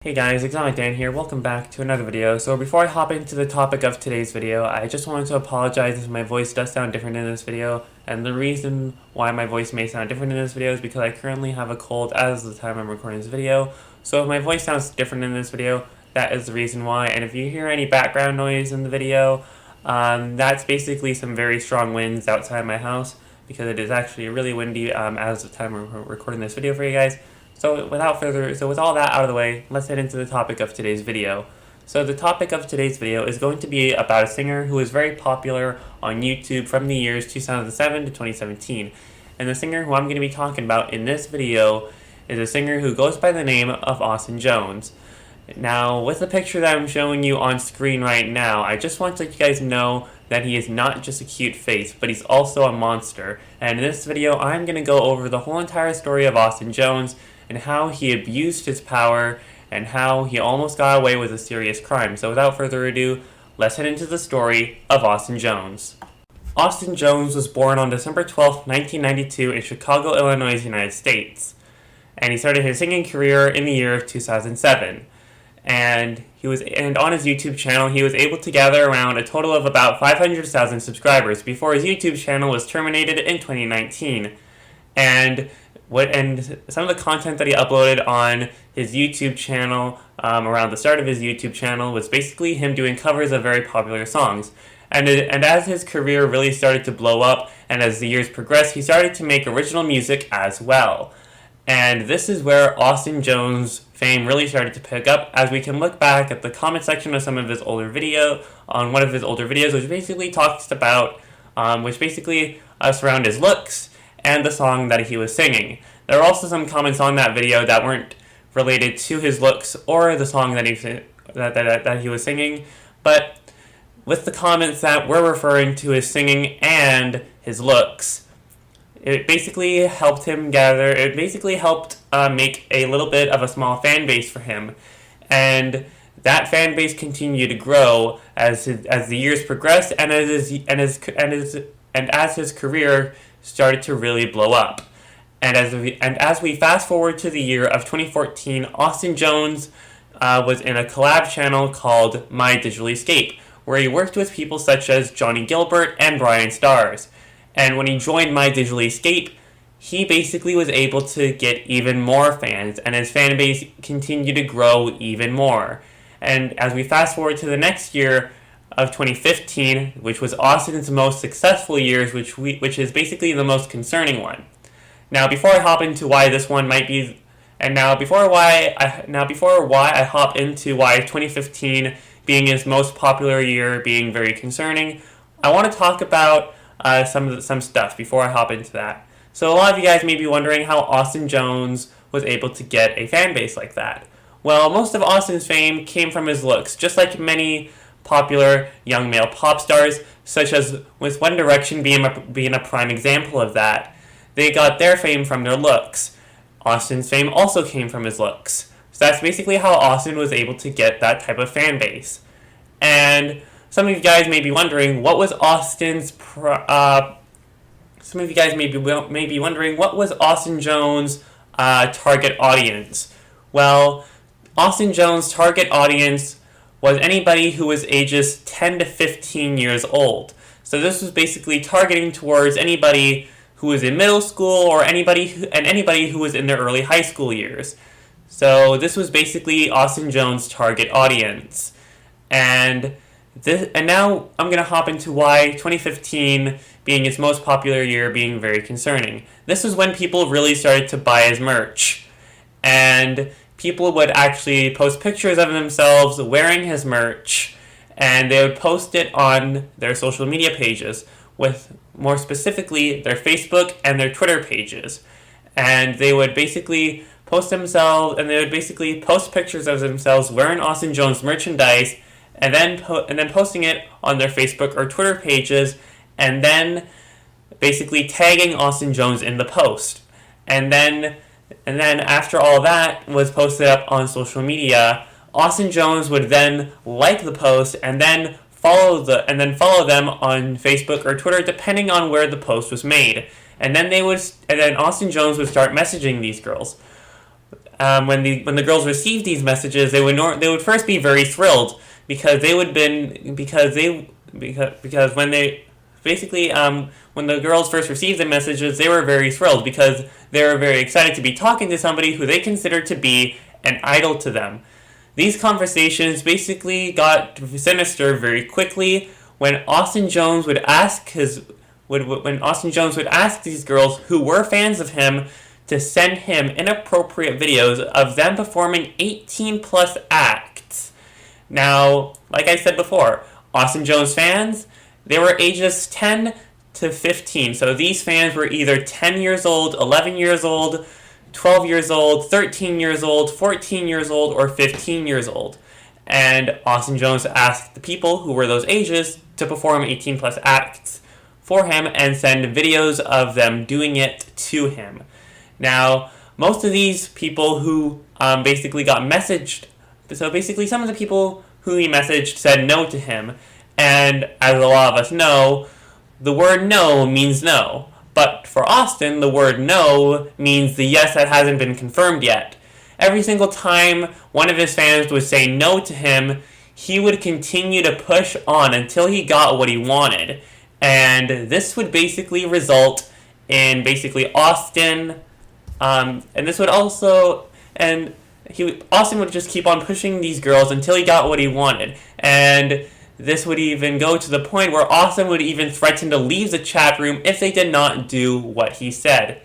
Hey guys, Exotic Dan here, welcome back to another video. So before I hop into the topic of today's video, I just wanted to apologize if my voice does sound different in this video, and the reason why my voice may sound different in this video is because I currently have a cold as of the time I'm recording this video. So if my voice sounds different in this video, that is the reason why, and if you hear any background noise in the video, that's basically some very strong winds outside my house, because it is actually really windy as of the time I'm recording this video for you guys. So with all that out of the way, let's head into the topic of today's video. So the topic of today's video is going to be about a singer who was very popular on YouTube from the years 2007 to 2017. And the singer who I'm going to be talking about in this video is a singer who goes by the name of Austin Jones. Now, with the picture that I'm showing you on screen right now, I just want to let you guys know that he is not just a cute face, but he's also a monster. And in this video, I'm going to go over the whole entire story of Austin Jones, and how he abused his power, and how he almost got away with a serious crime. So without further ado, let's head into the story of Austin Jones. Austin Jones was born on December 12, 1992 in Chicago, Illinois, United States. And he started his singing career in the year of 2007. And on his YouTube channel, he was able to gather around a total of about 500,000 subscribers before his YouTube channel was terminated in 2019. And some of the content that he uploaded on his YouTube channel around the start of his YouTube channel was basically him doing covers of very popular songs. And as his career really started to blow up, and as the years progressed, he started to make original music as well. And this is where Austin Jones' fame really started to pick up, as we can look back at the comment section of one of his older videos, which basically talks about, surround his looks and the song that he was singing. There were also some comments on that video that weren't related to his looks or the song that he was singing, but with the comments that were referring to his singing and his looks, it basically helped make a little bit of a small fan base for him, and that fan base continued to grow as the years progressed, and as his career started to really blow up. And as we fast forward to the year of 2014, Austin Jones was in a collab channel called My Digital Escape, where he worked with people such as Johnny Gilbert and Brian Stars. And when he joined My Digital Escape, he basically was able to get even more fans, and his fan base continued to grow even more. And as we fast forward to the next year of 2015, which was Austin's most successful years, which is basically the most concerning one. Now, before I hop into why this one might be, before I hop into why 2015 being his most popular year being very concerning, I want to talk about some stuff before I hop into that. So a lot of you guys may be wondering how Austin Jones was able to get a fan base like that. Well, most of Austin's fame came from his looks, just like many popular young male pop stars, such as with One Direction being a prime example of that. They got their fame from their looks. Austin's fame also came from his looks. So that's basically how Austin was able to get that type of fan base. And some of you guys may be wondering, what was Austin Jones' target audience? Well, Austin Jones' target audience was anybody who was ages 10 to 15 years old. So this was basically targeting towards anybody who was in middle school or anybody who was in their early high school years. So this was basically Austin Jones' target audience. And now I'm going to hop into why 2015 being its most popular year being very concerning. This is when people really started to buy his merch. And people would actually post pictures of themselves wearing his merch, and they would post it on their social media pages, with more specifically their Facebook and their Twitter pages. And they would basically post pictures of themselves wearing Austin Jones merchandise, and then posting it on their Facebook or Twitter pages, and then basically tagging Austin Jones in the post. And then after all that was posted up on social media, Austin Jones would then like the post and then follow them on Facebook or Twitter, depending on where the post was made. And then Austin Jones would start messaging these girls. when the girls received these messages, they would first be very thrilled because they would been because when they basically when the girls first received the messages, they were very thrilled because they were very excited to be talking to somebody who they considered to be an idol to them. These conversations basically got sinister very quickly when Austin Jones would ask these girls who were fans of him to send him inappropriate videos of them performing 18 plus acts. Now, like I said before, Austin Jones fans, they were ages 10 to 15. So these fans were either 10 years old, 11 years old, 12 years old, 13 years old, 14 years old, or 15 years old. And Austin Jones asked the people who were those ages to perform 18 plus acts for him and send videos of them doing it to him. Now, most of these people who basically got messaged, so basically some of the people who he messaged said no to him, and as a lot of us know, the word no means no. But for Austin, the word no means the yes that hasn't been confirmed yet. Every single time one of his fans would say no to him, he would continue to push on until he got what he wanted. And this would basically result in basically Austin, and this would also, and Austin would just keep on pushing these girls until he got what he wanted. And this would even go to the point where Austin would even threaten to leave the chat room if they did not do what he said.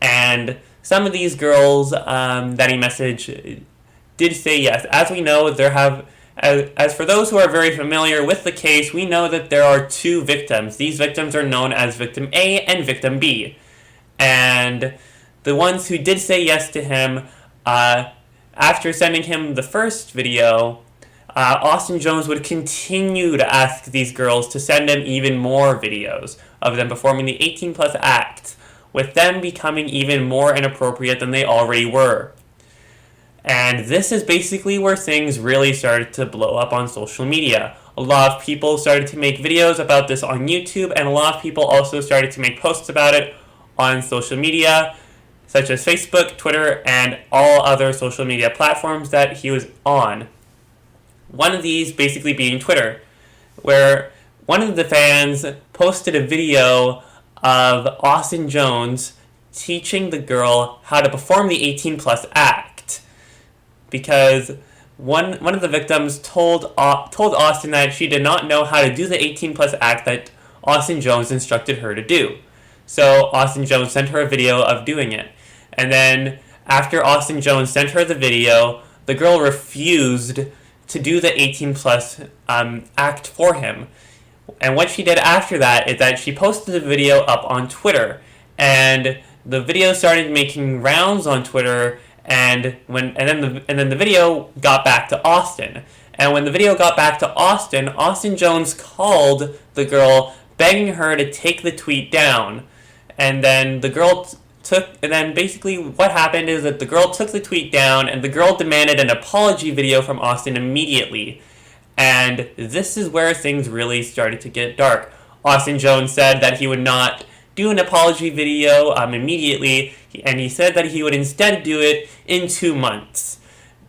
And some of these girls that he messaged did say yes. As we know, as for those who are very familiar with the case, we know that there are two victims. These victims are known as Victim A and Victim B. And the ones who did say yes to him, after sending him the first video, Austin Jones would continue to ask these girls to send him even more videos of them performing the 18 plus acts, with them becoming even more inappropriate than they already were. And this is basically where things really started to blow up on social media. A lot of people started to make videos about this on YouTube, and a lot of people also started to make posts about it on social media, such as Facebook, Twitter, and all other social media platforms that he was on. One of these basically being Twitter, where one of the fans posted a video of Austin Jones teaching the girl how to perform the 18 plus act, because one of the victims told Austin that she did not know how to do the 18 plus act that Austin Jones instructed her to do. So Austin Jones sent her a video of doing it. And then after Austin Jones sent her the video, the girl refused to do the 18 plus act for him. And what she did after that is that she posted the video up on Twitter, and the video started making rounds on Twitter, and then the video got back to Austin. And when the video got back to Austin, Austin Jones called the girl, begging her to take the tweet down. And then basically what happened is that the girl took the tweet down, and the girl demanded an apology video from Austin immediately. And this is where things really started to get dark. Austin Jones said that he would not do an apology video immediately, and he said that he would instead do it in 2 months.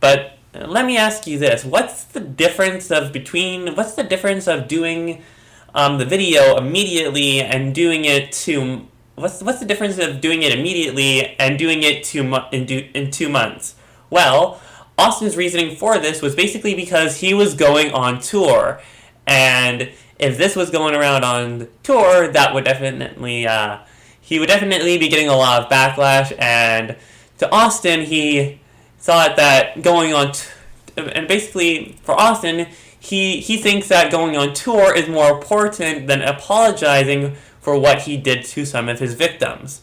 But let me ask you this: what's the difference of doing the video immediately and doing it What's the difference of doing it immediately and doing it in 2 months? Well, Austin's reasoning for this was basically because he was going on tour, and if this was going around on tour, that would definitely he would definitely be getting a lot of backlash. And to Austin, he thought that going on and basically for Austin, he thinks that going on tour is more important than apologizing for what he did to some of his victims.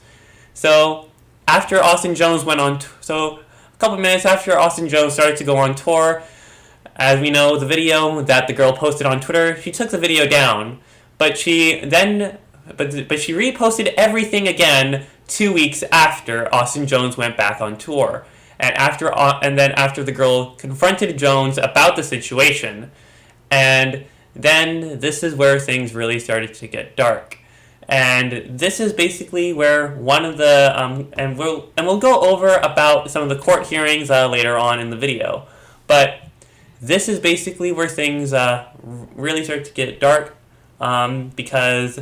So after Austin Jones a couple minutes after Austin Jones started to go on tour, as we know, the video that the girl posted on Twitter, she took the video down, but she reposted everything again 2 weeks after Austin Jones went back on tour. And then after the girl confronted Jones about the situation, and then this is where things really started to get dark. And this is basically where one of the and we'll go over about some of the court hearings later on in the video. But this is basically where things really start to get dark, because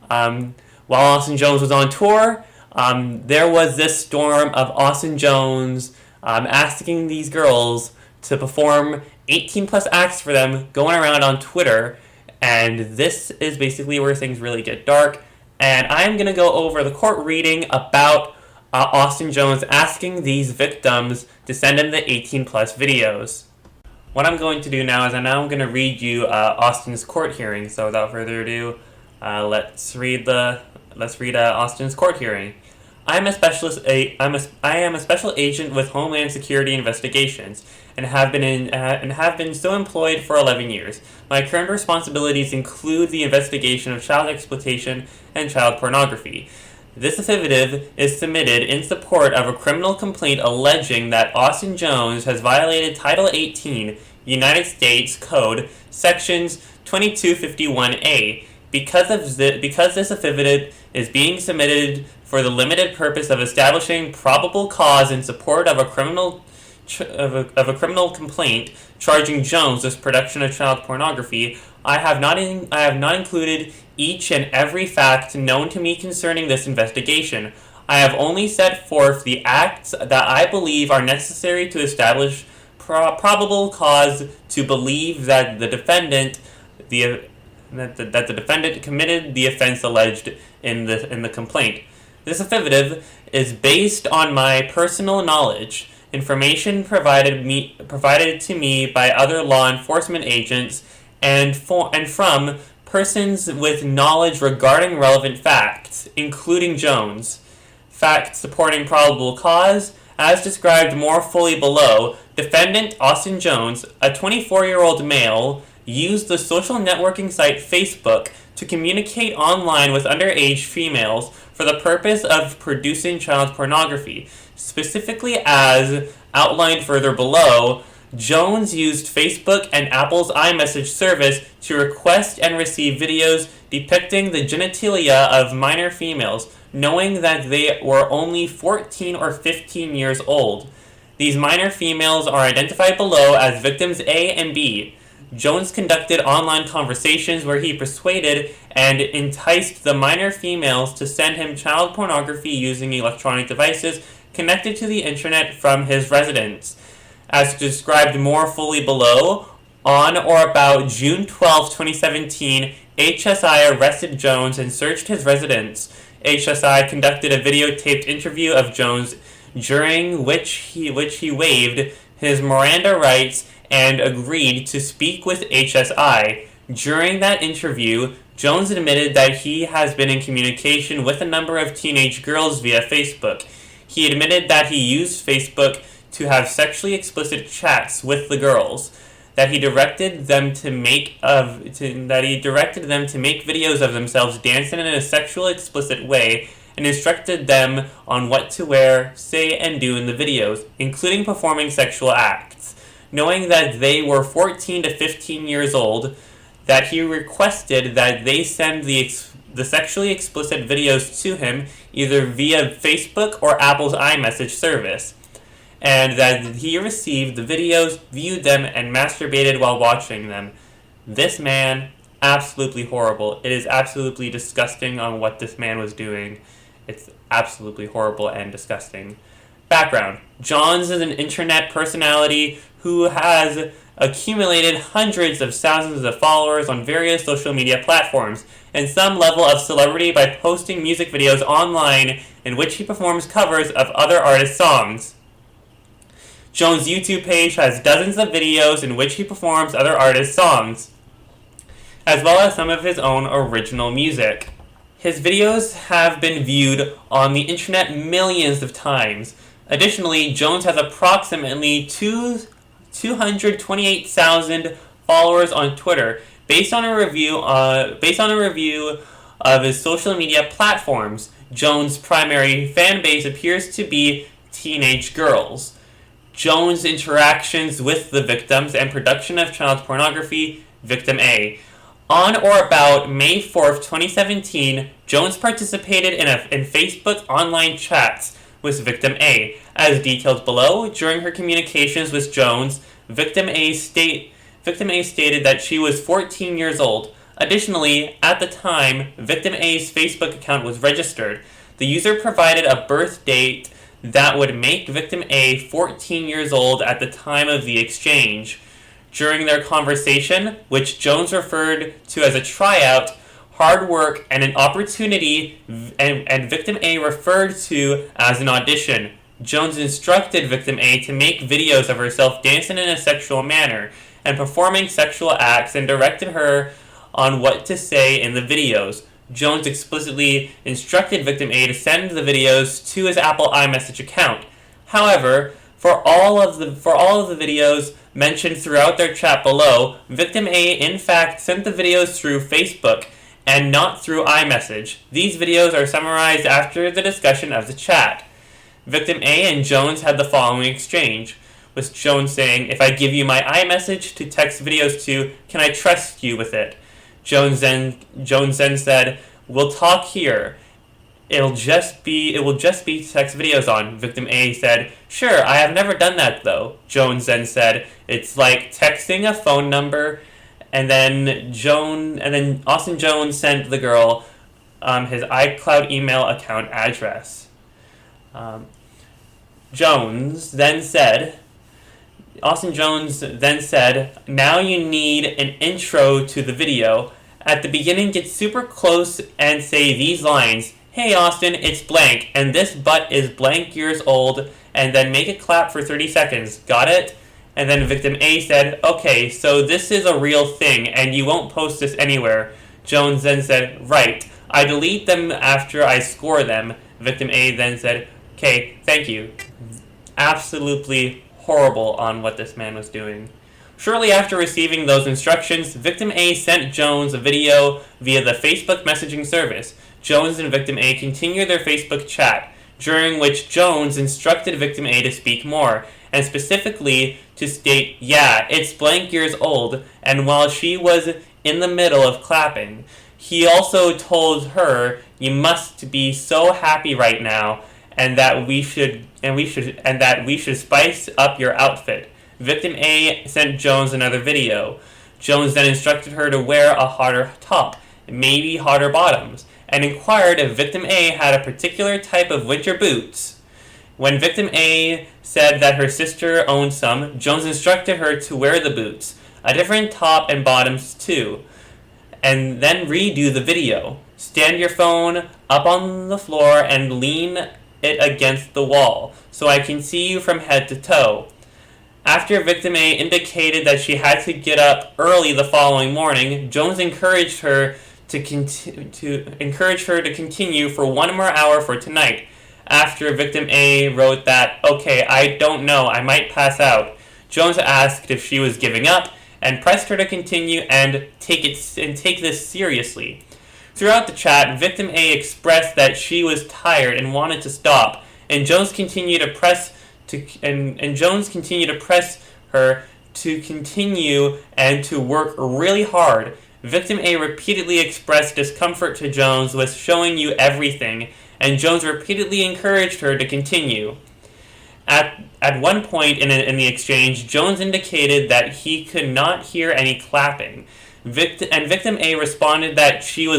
while Austin Jones was on tour, there was this storm of Austin Jones asking these girls to perform 18 plus acts for them, going around on Twitter. And this is basically where things really get dark. And I'm going to go over the court reading about Austin Jones asking these victims to send him the 18 plus videos. What I'm going to do now is I'm going to read you Austin's court hearing. So without further ado, let's read Austin's court hearing. I am a special agent with Homeland Security Investigations, and have been so employed for 11 years. My current responsibilities include the investigation of child exploitation and child pornography. This affidavit is submitted in support of a criminal complaint alleging that Austin Jones has violated Title 18 United States Code Sections 2251A. Because this affidavit is being submitted for the limited purpose of establishing probable cause in support of a criminal complaint charging Jones with production of child pornography, I have not included each and every fact known to me concerning this investigation. I have only set forth the acts that I believe are necessary to establish probable cause to believe that the defendant committed the offense alleged in the complaint. This affidavit is based on my personal knowledge, information provided to me by other law enforcement agents, and from persons with knowledge regarding relevant facts, including Jones. Facts supporting probable cause, as described more fully below. Defendant Austin Jones, a 24-year-old male, used the social networking site Facebook to communicate online with underage females for the purpose of producing child pornography. Specifically, as outlined further below, Jones used Facebook and Apple's iMessage service to request and receive videos depicting the genitalia of minor females, knowing that they were only 14 or 15 years old. These minor females are identified below as victims A and B. Jones conducted online conversations where he persuaded and enticed the minor females to send him child pornography using electronic devices connected to the internet from his residence. As described more fully below, on or about June 12, 2017, HSI arrested Jones and searched his residence. HSI conducted a videotaped interview of Jones, during which he waived his Miranda rights and agreed to speak with HSI. During that interview, Jones admitted that he has been in communication with a number of teenage girls via Facebook. He admitted that he used Facebook to have sexually explicit chats with the girls, that he directed them to make videos of themselves dancing in a sexually explicit way, and instructed them on what to wear, say, and do in the videos, including performing sexual acts. Knowing that they were 14 to 15 years old, that he requested that they send the sexually explicit videos to him either via Facebook or Apple's iMessage service, and that he received the videos, viewed them, and masturbated while watching them. This man, absolutely horrible. It is absolutely disgusting on what this man was doing. It's absolutely horrible and disgusting. Background. Jones is an internet personality who has accumulated hundreds of thousands of followers on various social media platforms, and some level of celebrity by posting music videos online in which he performs covers of other artists' songs. Jones' YouTube page has dozens of videos in which he performs other artists' songs, as well as some of his own original music. His videos have been viewed on the internet millions of times. Additionally, Jones has approximately 228,000 followers on Twitter, based on a review of his social media platforms. Jones' primary fan base appears to be teenage girls. Jones' interactions with the victims and production of child pornography, victim A. On or about May 4th, 2017, Jones participated in Facebook online chats with victim A. As detailed below, during her communications with Jones, victim A stated that she was 14 years old. Additionally, at the time victim A's Facebook account was registered, the user provided a birth date that would make victim A 14 years old at the time of the exchange. During their conversation, which Jones referred to as a tryout, hard work, and an opportunity, and victim A referred to as an audition, Jones instructed victim A to make videos of herself dancing in a sexual manner and performing sexual acts, and directed her on what to say in the videos. Jones explicitly instructed victim A to send the videos to his Apple iMessage account. However, for all of the videos mentioned throughout their chat below, victim A in fact sent the videos through Facebook and not through iMessage. These videos are summarized after the discussion of the chat. Victim A and Jones had the following exchange, with Jones saying, "If I give you my iMessage to text videos to, can I trust you with it?" Jones then said, "We'll talk here. It will just be text videos on." Victim A said, "Sure, I have never done that though." Jones then said, "It's like texting a phone number." And then Austin Jones sent the girl his iCloud email account address. Austin Jones then said, "Now you need an intro to the video. At the beginning, get super close and say these lines. 'Hey Austin, it's blank, and this butt is blank years old,' and then make it clap for 30 seconds. Got it?" And then victim A said, "Okay, so this is a real thing, and you won't post this anywhere." Jones then said, "Right. I delete them after I score them." Victim A then said, "Okay, thank you." Absolutely horrible on what this man was doing. Shortly after receiving those instructions, victim A sent Jones a video via the Facebook messaging service. Jones and victim A continued their Facebook chat, during which Jones instructed victim A to speak more, and specifically to state, "Yeah, it's blank years old," and while she was in the middle of clapping, he also told her, "You must be so happy right now, and that we should spice up your outfit." Victim A sent Jones another video. Jones then instructed her to wear a hotter top, maybe hotter bottoms, and inquired if victim A had a particular type of winter boots. When victim A said that her sister owned some, Jones instructed her to wear the boots, a different top and bottoms too, and then redo the video. Stand your phone up on the floor and lean it against the wall, so I can see you from head to toe. After victim A indicated that she had to get up early the following morning, Jones encouraged her to continue for one more hour for tonight. After victim A wrote that, "Okay, I don't know, I might pass out," Jones asked if she was giving up and pressed her to continue and take this seriously. Throughout the chat, victim A expressed that she was tired and wanted to stop, and Jones continued to press her to continue and to work really hard. Victim A repeatedly expressed discomfort to Jones with "showing you everything," and Jones repeatedly encouraged her to continue. At one point in the exchange, Jones indicated that he could not hear any clapping. Victim A responded that it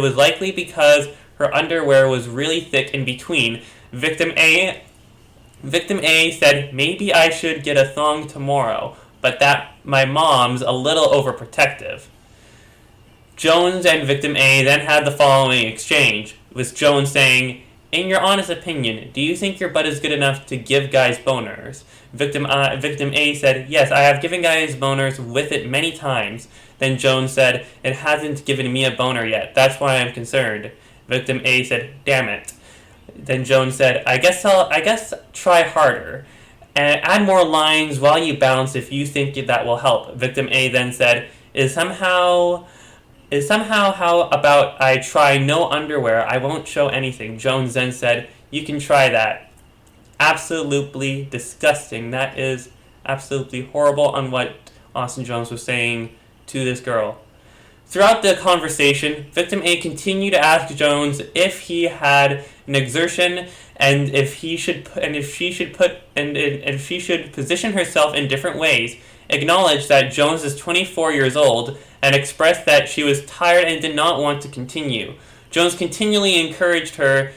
was likely because her underwear was really thick in between. Victim A said, "Maybe I should get a thong tomorrow, but that my mom's a little overprotective." Jones and victim A then had the following exchange, with Jones saying, "In your honest opinion, do you think your butt is good enough to give guys boners?" Victim A said, "Yes, I have given guys boners with it many times." Then Jones said, "It hasn't given me a boner yet. That's why I'm concerned." Victim A said, "Damn it." Then Jones said, I guess try harder. And add more lines while you bounce if you think that will help." Victim A then said, Is somehow how about I try no underwear? I won't show anything." Jones then said, "You can try that." Absolutely disgusting. That is absolutely horrible on what Austin Jones was saying to this girl. Throughout the conversation, victim A continued to ask Jones if he had an exertion and if she should position herself in different ways, acknowledged that Jones is 24 years old, and expressed that she was tired and did not want to continue. Jones continually encouraged her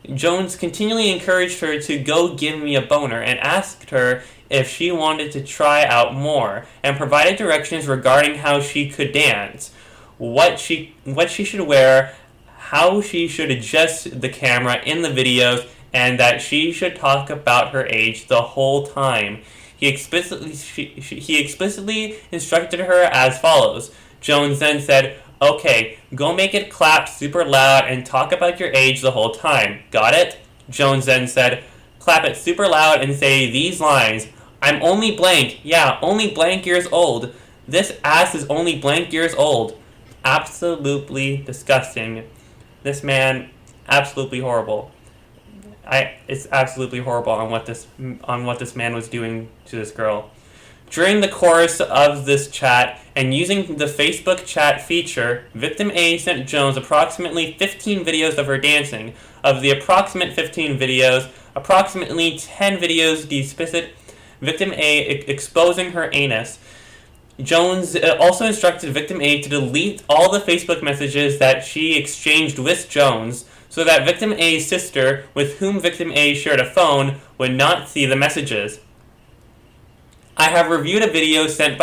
to go give me a boner and asked her if she wanted to try out more, and provided directions regarding how she could dance, what she should wear, how she should adjust the camera in the videos, and that she should talk about her age the whole time. He explicitly instructed her as follows. Jones then said, "Okay, go make it clap super loud and talk about your age the whole time. Got it?" Jones then said, "Clap it super loud and say these lines. I'm only blank. Yeah, only blank years old. This ass is only blank years old." Absolutely disgusting. This man, absolutely horrible. It's absolutely horrible on what this man was doing to this girl. During the course of this chat, and using the Facebook chat feature, victim A sent Jones approximately 15 videos of her dancing. Of the approximate 15 videos, approximately 10 videos depict victim A exposing her anus. Jones also instructed victim A to delete all the Facebook messages that she exchanged with Jones, so that victim A's sister, with whom victim A shared a phone, would not see the messages. I have reviewed a video sent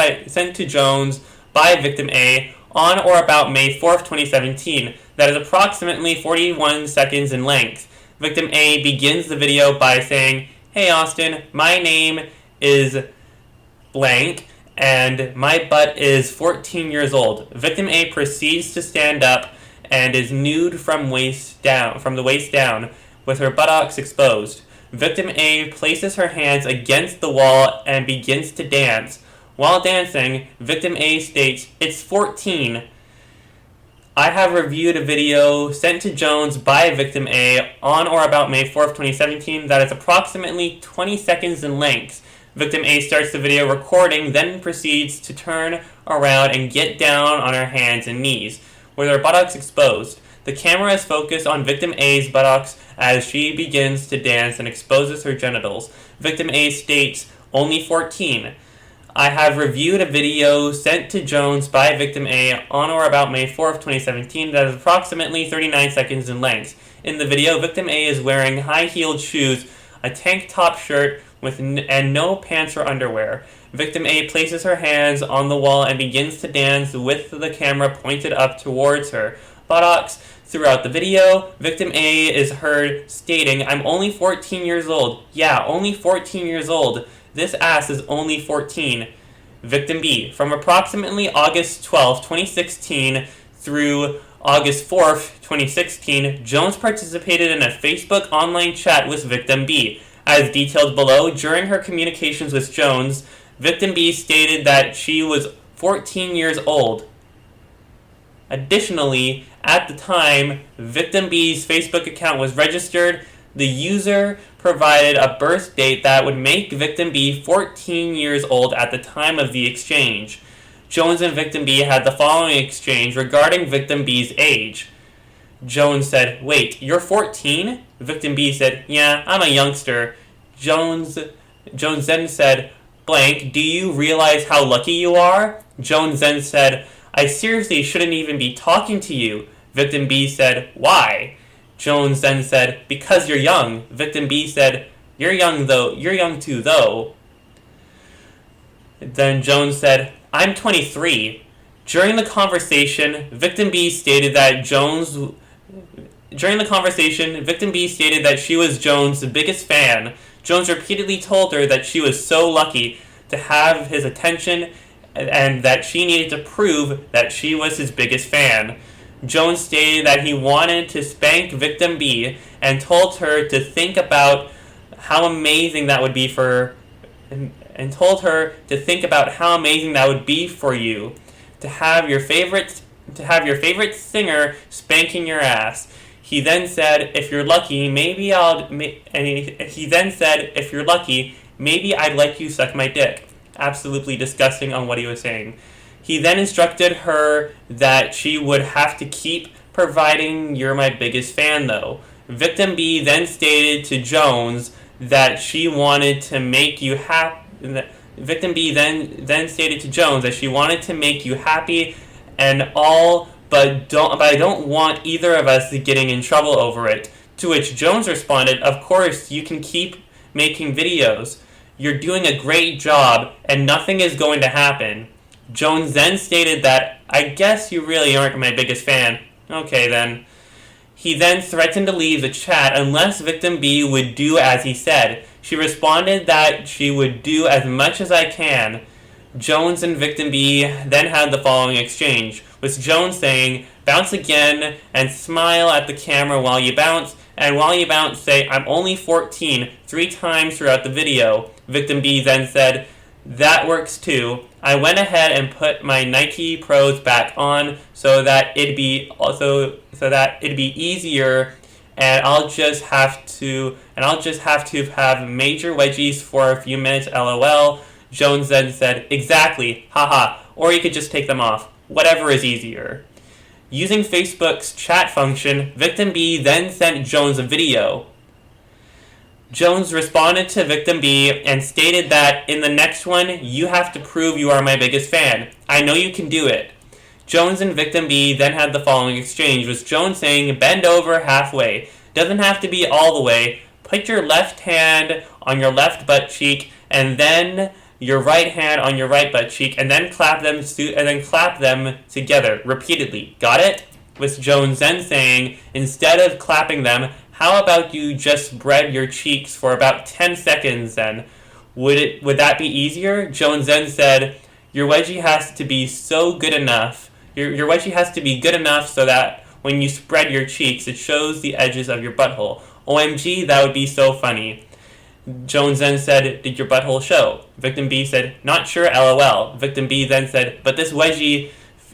to Jones by victim A on or about May 4th, 2017, that is approximately 41 seconds in length. Victim A begins the video by saying, "Hey Austin, my name is blank, and my butt is 14 years old." Victim A proceeds to stand up and is nude from the waist down, with her buttocks exposed. Victim A places her hands against the wall and begins to dance. While dancing, victim A states, "It's 14. I have reviewed a video sent to Jones by victim A on or about May 4th, 2017 that is approximately 20 seconds in length. Victim A starts the video recording, then proceeds to turn around and get down on her hands and knees, with her buttocks exposed. The camera is focused on victim A's buttocks as she begins to dance and exposes her genitals. Victim A states, "Only 14. I have reviewed a video sent to Jones by victim A on or about May 4th, 2017 that is approximately 39 seconds in length. In the video, victim A is wearing high-heeled shoes, a tank top shirt, and no pants or underwear. Victim A places her hands on the wall and begins to dance with the camera pointed up towards her buttocks. Throughout the video, victim A is heard stating, "I'm only 14 years old. Yeah, only 14 years old. This ass is only 14. Victim B, from approximately August 12, 2016 through August 4th, 2016, Jones participated in a Facebook online chat with victim B. As detailed below, during her communications with Jones, victim B stated that she was 14 years old. Additionally, at the time victim B's Facebook account was registered, the user provided a birth date that would make victim B 14 years old at the time of the exchange. Jones and victim B had the following exchange regarding victim B's age. Jones said, "Wait, you're 14? Victim B said, "Yeah, I'm a youngster." Jones then said, "Blank, do you realize how lucky you are?" Jones then said, "I seriously shouldn't even be talking to you." Victim B said, "Why?" Jones then said, "Because you're young." Victim B said, You're young too, though." Then Jones said, "I'm 23. During the conversation, victim B stated that she was Jones' biggest fan. Jones repeatedly told her that she was so lucky to have his attention and that she needed to prove that she was his biggest fan. Jones stated that he wanted to spank victim B and told her to think about how amazing that would be for you to have your favorite singer spanking your ass. He then said, "If you're lucky, maybe I'd let you suck my dick." absolutely disgusting on what he was saying. He then instructed her that she would have to keep providing "You're my biggest fan" though. Victim B then stated to Jones that she wanted to make you happy. Victim B then stated to Jones that she wanted to make you happy and all, but I don't want either of us getting in trouble over it. To which Jones responded, "Of course, you can keep making videos. You're doing a great job, and nothing is going to happen." Jones then stated that, "I guess you really aren't my biggest fan." Okay then. He then threatened to leave the chat unless Victim B would do as he said. She responded that she would do as much as I can. Jones and Victim B then had the following exchange, with Jones saying, "Bounce again and smile at the camera while you bounce, and while you bounce say, 'I'm only 14' 3 times throughout the video." Victim B then said, "That works too. I went ahead and put my Nike Pros back on so that it'd be easier, and I'll just have to have major wedgies for a few minutes, lol." Jones then said, "Exactly, haha, or you could just take them off. Whatever is easier." Using Facebook's chat function, Victim B then sent Jones a video. Jones responded to Victim B and stated that, "In the next one, you have to prove you are my biggest fan. I know you can do it." Jones and Victim B then had the following exchange, with Jones saying, "Bend over halfway. Doesn't have to be all the way. Put your left hand on your left butt cheek, and then your right hand on your right butt cheek, and then clap them together repeatedly. Got it?" With Jones then saying, "Instead of clapping them, how about you just spread your cheeks for about 10 seconds then? Would that be easier?" Jones then said, Your wedgie has to be good enough so that when you spread your cheeks, it shows the edges of your butthole. OMG, that would be so funny." Jones then said, "Did your butthole show?" Victim B said, "Not sure, lol." Victim B then said, "But this wedgie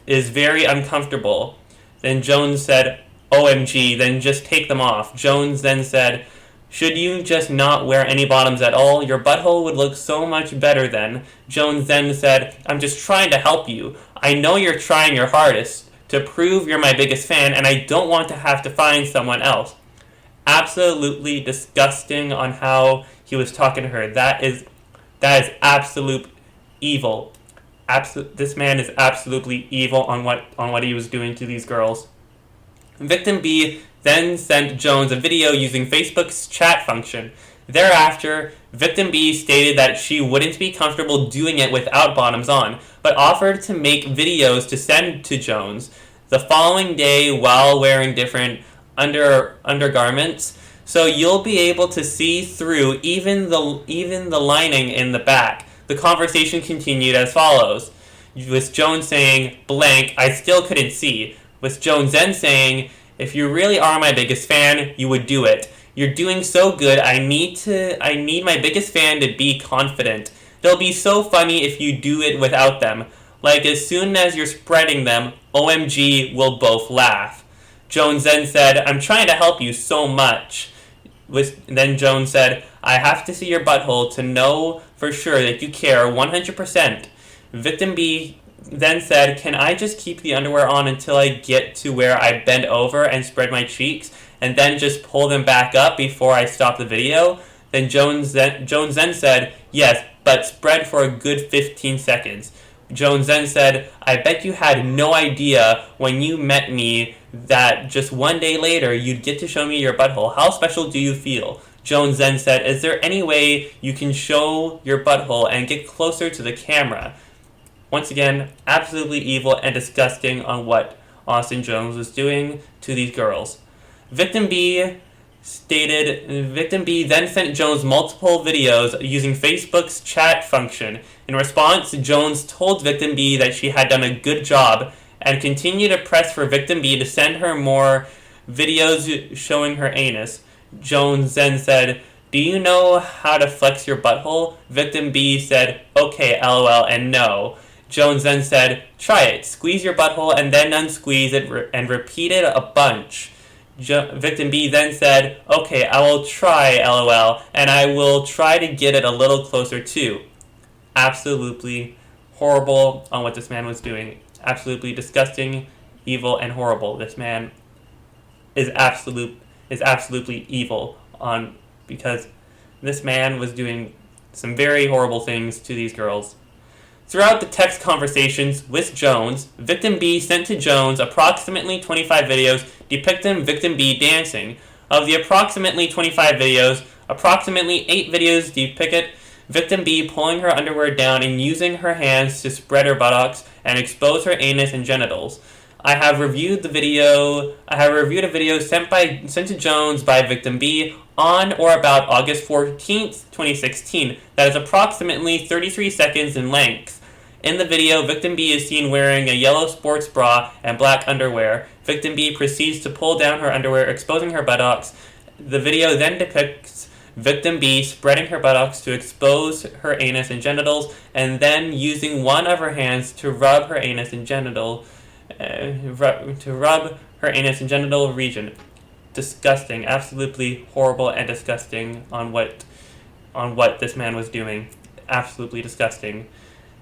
is very uncomfortable." Then Jones said, "OMG, then just take them off." Jones then said, "Should you just not wear any bottoms at all? Your butthole would look so much better then." Jones then said, "I'm just trying to help you. I know you're trying your hardest to prove you're my biggest fan, and I don't want to have to find someone else." Absolutely disgusting on how he was talking to her. That is absolute evil. This man is absolutely evil on what he was doing to these girls. Victim B then sent Jones a video using Facebook's chat function. Thereafter, Victim B stated that she wouldn't be comfortable doing it without bottoms on, but offered to make videos to send to Jones the following day while wearing different undergarments, so you'll be able to see through even the lining in the back. The conversation continued as follows, with Jones saying, "Blank, I still couldn't see," with Jones then saying, "If you really are my biggest fan, you would do it. You're doing so good, I need my biggest fan to be confident. They'll be so funny if you do it without them. Like as soon as you're spreading them, OMG, we'll both laugh." Jones then said, "I'm trying to help you so much." Then Jones said, "I have to see your butthole to know for sure that you care 100%. Victim B then said, "Can I just keep the underwear on until I get to where I bend over and spread my cheeks, and then just pull them back up before I stop the video?" Then Jones then said, "Yes, but spread for a good 15 seconds. Jones then said, "I bet you had no idea when you met me that just one day later you'd get to show me your butthole. How special do you feel?" Jones then said, "Is there any way you can show your butthole and get closer to the camera?" Once again, absolutely evil and disgusting on what Austin Jones was doing to these girls. Victim B then sent Jones multiple videos using Facebook's chat function. In response, Jones told Victim B that she had done a good job and continued to press for Victim B to send her more videos showing her anus. Jones then said, "Do you know how to flex your butthole?" Victim B said, "Okay, lol, and no." Jones then said, "Try it. Squeeze your butthole and then unsqueeze it and repeat it a bunch." Victim B then said, "Okay, I will try, lol, and I will try to get it a little closer too." absolutely horrible on what this man was doing. Absolutely disgusting, evil, and horrible. This man is absolutely evil because this man was doing some very horrible things to these girls. Throughout the text conversations with Jones, Victim B sent to Jones approximately 25 videos depicting Victim B dancing. Of the approximately 25 videos, approximately 8 videos depict Victim B pulling her underwear down and using her hands to spread her buttocks and expose her anus and genitals. I have reviewed a video sent to Jones by Victim B on or about August 14th, 2016, that is approximately 33 seconds in length. In the video, Victim B is seen wearing a yellow sports bra and black underwear. Victim B proceeds to pull down her underwear, exposing her buttocks. The video then depicts Victim B spreading her buttocks to expose her anus and genitals, and then using one of her hands to rub her anus and genital region. Disgusting, absolutely horrible and disgusting on what this man was doing. Absolutely disgusting.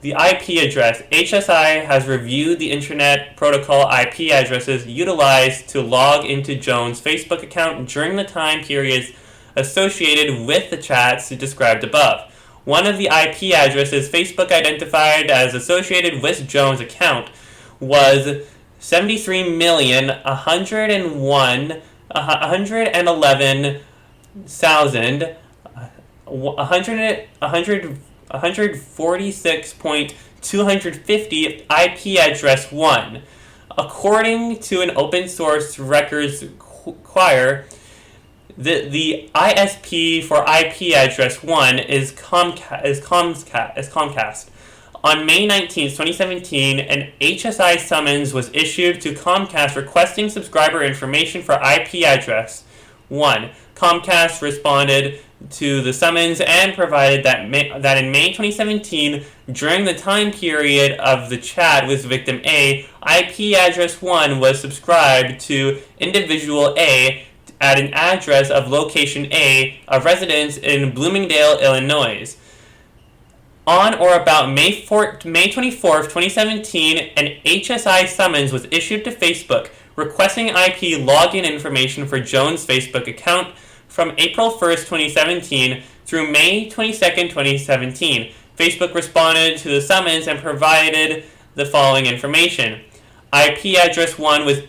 The IP address. HSI has reviewed the Internet Protocol IP addresses utilized to log into Jones' Facebook account during the time periods associated with the chats described above. One of the IP addresses Facebook identified as associated with Jones' account was 146.250 IP address 1. According to an open source records quire, the ISP for IP address 1 is Comcast. On May 19, 2017, an HSI summons was issued to Comcast requesting subscriber information for IP address 1. Comcast responded to the summons and provided that in May 2017, during the time period of the chat with Victim A, IP address 1 was subscribed to individual A at an address of location A, a residence in Bloomingdale, Illinois. On or about May 24, 2017, an HSI summons was issued to Facebook requesting IP login information for Jones' Facebook account from April 1st, 2017 through May 22nd, 2017. Facebook responded to the summons and provided the following information. IP address 1 was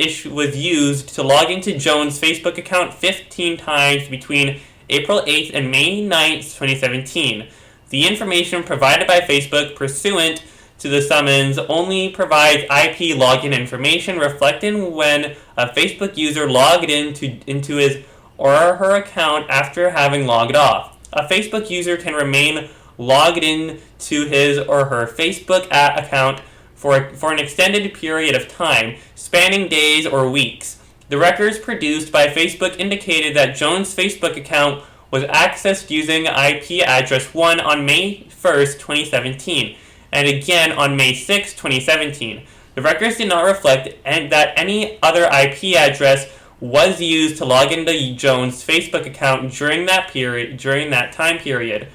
used to log into Jones' Facebook account 15 times between April 8th and May 9th, 2017. The information provided by Facebook pursuant to the summons only provides IP login information reflecting when a Facebook user logged into his or her account after having logged off. A Facebook user can remain logged in to his or her Facebook account for an extended period of time, spanning days or weeks. The records produced by Facebook indicated that Jones' Facebook account was accessed using IP address 1 on May 1st, 2017, and again on May 6, 2017. The records did not reflect that any other IP address was used to log into Jones' Facebook account during that time period.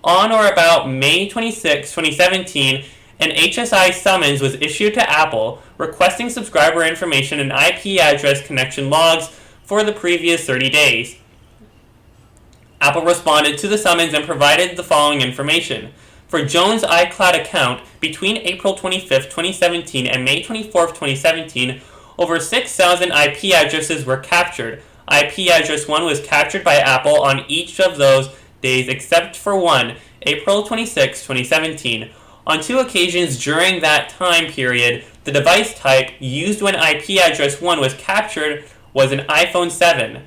On or about May 26, 2017, an HSI summons was issued to Apple requesting subscriber information and IP address connection logs for the previous 30 days. Apple responded to the summons and provided the following information. For Jones' iCloud account, between April 25, 2017 and May 24, 2017, over 6,000 IP addresses were captured. IP address 1 was captured by Apple on each of those days except for one, April 26, 2017. On 2 occasions during that time period, the device type used when IP address 1 was captured was an iPhone 7.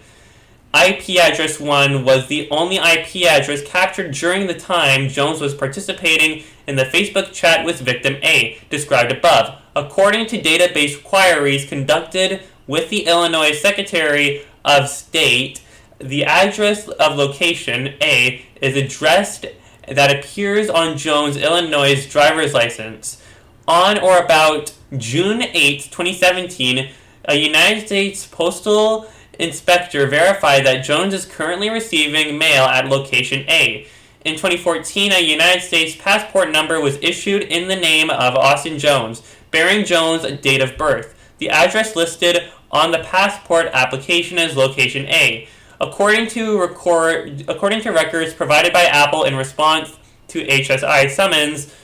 IP address 1 was the only IP address captured during the time Jones was participating in the Facebook chat with Victim A, described above. According to database queries conducted with the Illinois Secretary of State, the address of location A is addressed that appears on Jones' Illinois driver's license. On or about June 8, 2017, a United States Postal Inspector verified that Jones is currently receiving mail at location A. In 2014, a United States passport number was issued in the name of Austin Jones, bearing Jones' date of birth. The address listed on the passport application is location A. According to records provided by Apple in response to HSI summons,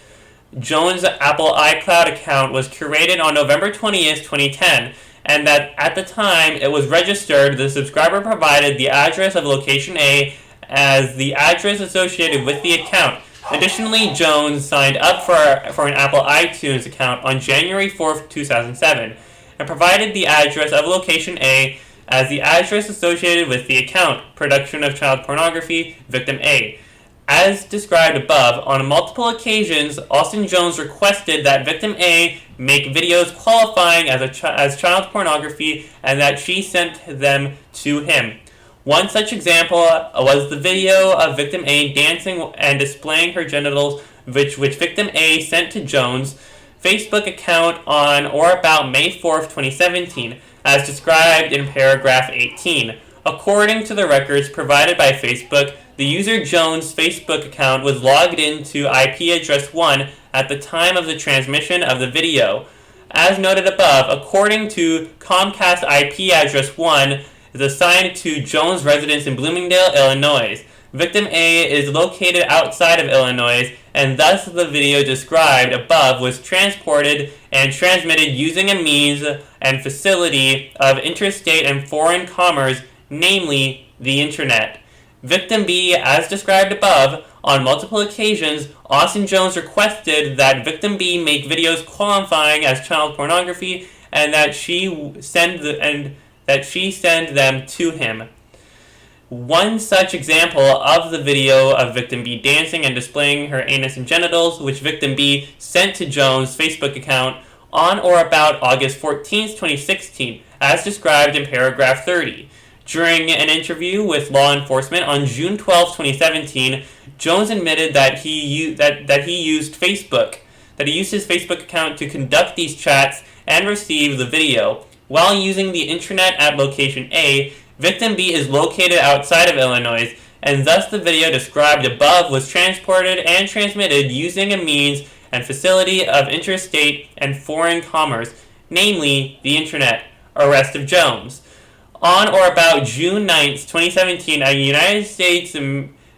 Jones' Apple iCloud account was curated on November 20th, 2010, and that at the time it was registered, the subscriber provided the address of location A as the address associated with the account. Additionally, Jones signed up for an Apple iTunes account on January 4th, 2007, and provided the address of location A as the address associated with the account, production of child pornography, victim A. As described above, on multiple occasions, Austin Jones requested that victim A make videos qualifying as child pornography and that she sent them to him. One such example was the video of victim A dancing and displaying her genitals, which victim A sent to Jones' Facebook account on or about May 4th, 2017, as described in paragraph 18. According to the records provided by Facebook, the user Jones' Facebook account was logged into IP address 1 at the time of the transmission of the video. As noted above, according to Comcast, IP address 1 is assigned to Jones' residence in Bloomingdale, Illinois. Victim A is located outside of Illinois, and thus the video described above was transported and transmitted using a means and facility of interstate and foreign commerce, namely the Internet. Victim B, as described above, on multiple occasions, Austin Jones requested that victim B make videos qualifying as child pornography and that she send them to him. One such example of the video of victim B dancing and displaying her anus and genitals, which victim B sent to Jones' Facebook account on or about August 14, 2016, as described in paragraph 30. During an interview with law enforcement on June 12, 2017, Jones admitted that he used his Facebook account to conduct these chats and receive the video. While using the internet at location A, victim B is located outside of Illinois, and thus the video described above was transported and transmitted using a means and facility of interstate and foreign commerce, namely the Internet. Arrest of Jones. On or about June 9, 2017, a United States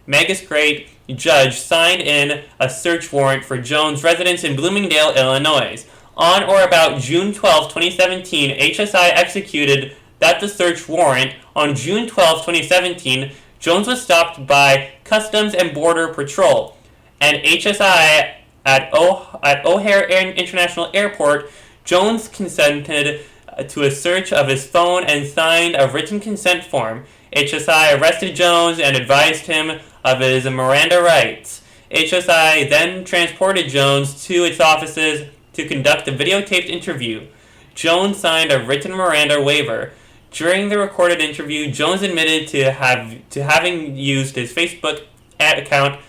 magistrate judge signed in a search warrant for Jones' residence in Bloomingdale, Illinois. On or about June 12, 2017, HSI executed the search warrant. On June 12, 2017, Jones was stopped by Customs and Border Patrol, and HSI at O'Hare International Airport. Jones consented to a search of his phone and signed a written consent form. HSI arrested Jones and advised him of his Miranda rights. HSI then transported Jones to its offices to conduct a videotaped interview. Jones signed a written Miranda waiver. During the recorded interview, Jones admitted to having used his Facebook account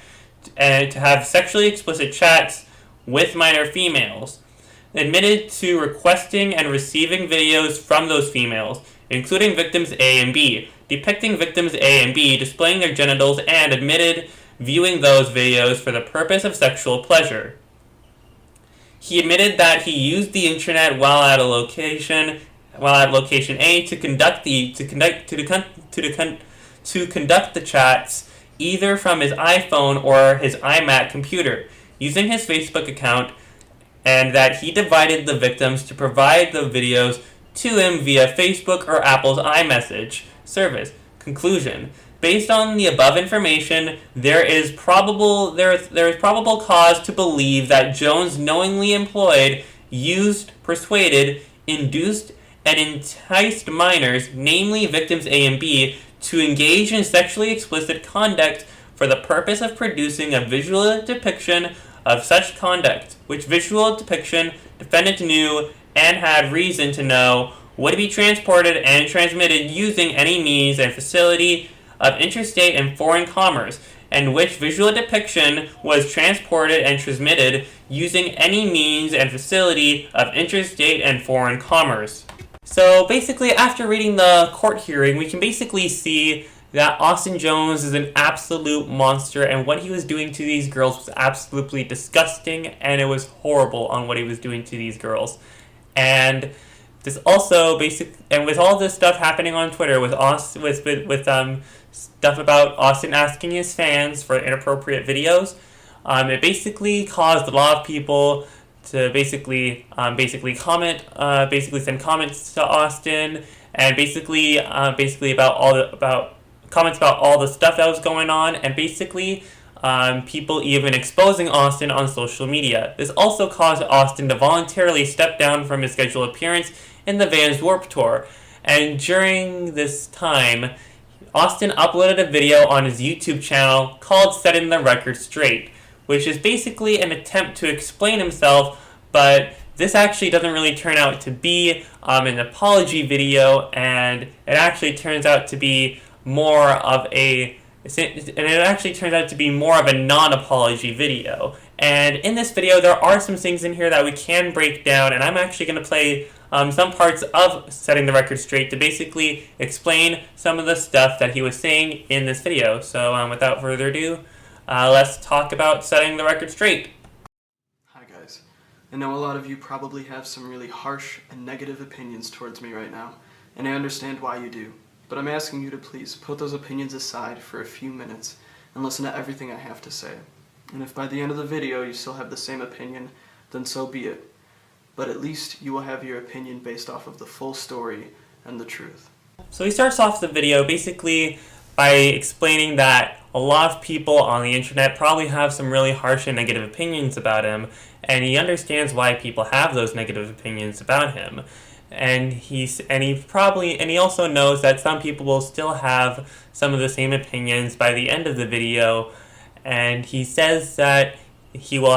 to have sexually explicit chats with minor females. Admitted to requesting and receiving videos from those females, including victims A and B, depicting victims A and B displaying their genitals, and admitted viewing those videos for the purpose of sexual pleasure. He admitted that he used the internet while at location A to conduct the chats either from his iPhone or his iMac computer, using his Facebook account, and that he divided the victims to provide the videos to him via Facebook or Apple's iMessage service. Conclusion. Based on the above information, there is probable cause to believe that Jones knowingly employed, used, persuaded, induced, and enticed minors, namely victims A and B, to engage in sexually explicit conduct for the purpose of producing a visual depiction of such conduct, which visual depiction defendant knew and had reason to know would be transported and transmitted using any means and facility of interstate and foreign commerce, and which visual depiction was transported and transmitted using any means and facility of interstate and foreign commerce. So basically, after reading the court hearing, we can basically see that Austin Jones is an absolute monster, and what he was doing to these girls was absolutely disgusting, and it was horrible on what he was doing to these girls. And this also and with all this stuff happening on Twitter, with stuff about Austin asking his fans for inappropriate videos, it basically caused a lot of people to basically comment, send comments to Austin, and basically about comments about all the stuff that was going on, and basically people even exposing Austin on social media. This also caused Austin to voluntarily step down from his scheduled appearance in the Vans Warped Tour. And during this time, Austin uploaded a video on his YouTube channel called Setting the Record Straight, which is basically an attempt to explain himself, but this actually doesn't really turn out to be an apology video, and it actually turns out to be more of a non-apology video. And in this video, there are some things in here that we can break down, and I'm actually going to play some parts of Setting the Record Straight to basically explain some of the stuff that he was saying in this video. So without further ado, let's talk about Setting the Record Straight. Hi guys. I know a lot of you probably have some really harsh and negative opinions towards me right now, and I understand why you do. But I'm asking you to please put those opinions aside for a few minutes and listen to everything I have to say. And if by the end of the video you still have the same opinion, then so be it. But at least you will have your opinion based off of the full story and the truth. So he starts off the video basically by explaining that a lot of people on the internet probably have some really harsh and negative opinions about him, and he understands why people have those negative opinions about him. And he also knows that some people will still have some of the same opinions by the end of the video, and he says that people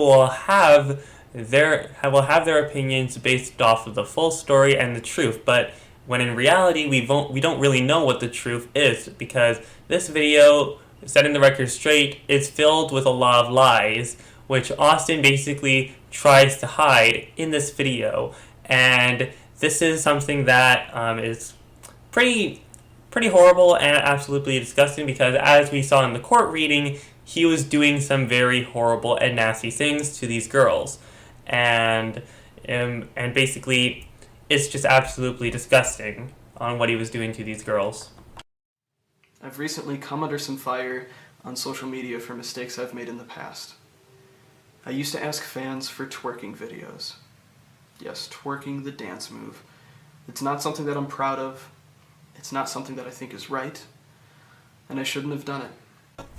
will have their opinions based off of the full story and the truth, but when in reality we don't really know what the truth is, because this video, Setting the Record Straight, is filled with a lot of lies, which Austin basically tries to hide in this video. And this is something that is pretty horrible and absolutely disgusting, because as we saw in the court reading, he was doing some very horrible and nasty things to these girls. And basically it's just absolutely disgusting on what he was doing to these girls. I've recently come under some fire on social media for mistakes I've made in the past. I used to ask fans for twerking videos. Yes, twerking, the dance move. It's not something that I'm proud of. It's not something that I think is right. And I shouldn't have done it.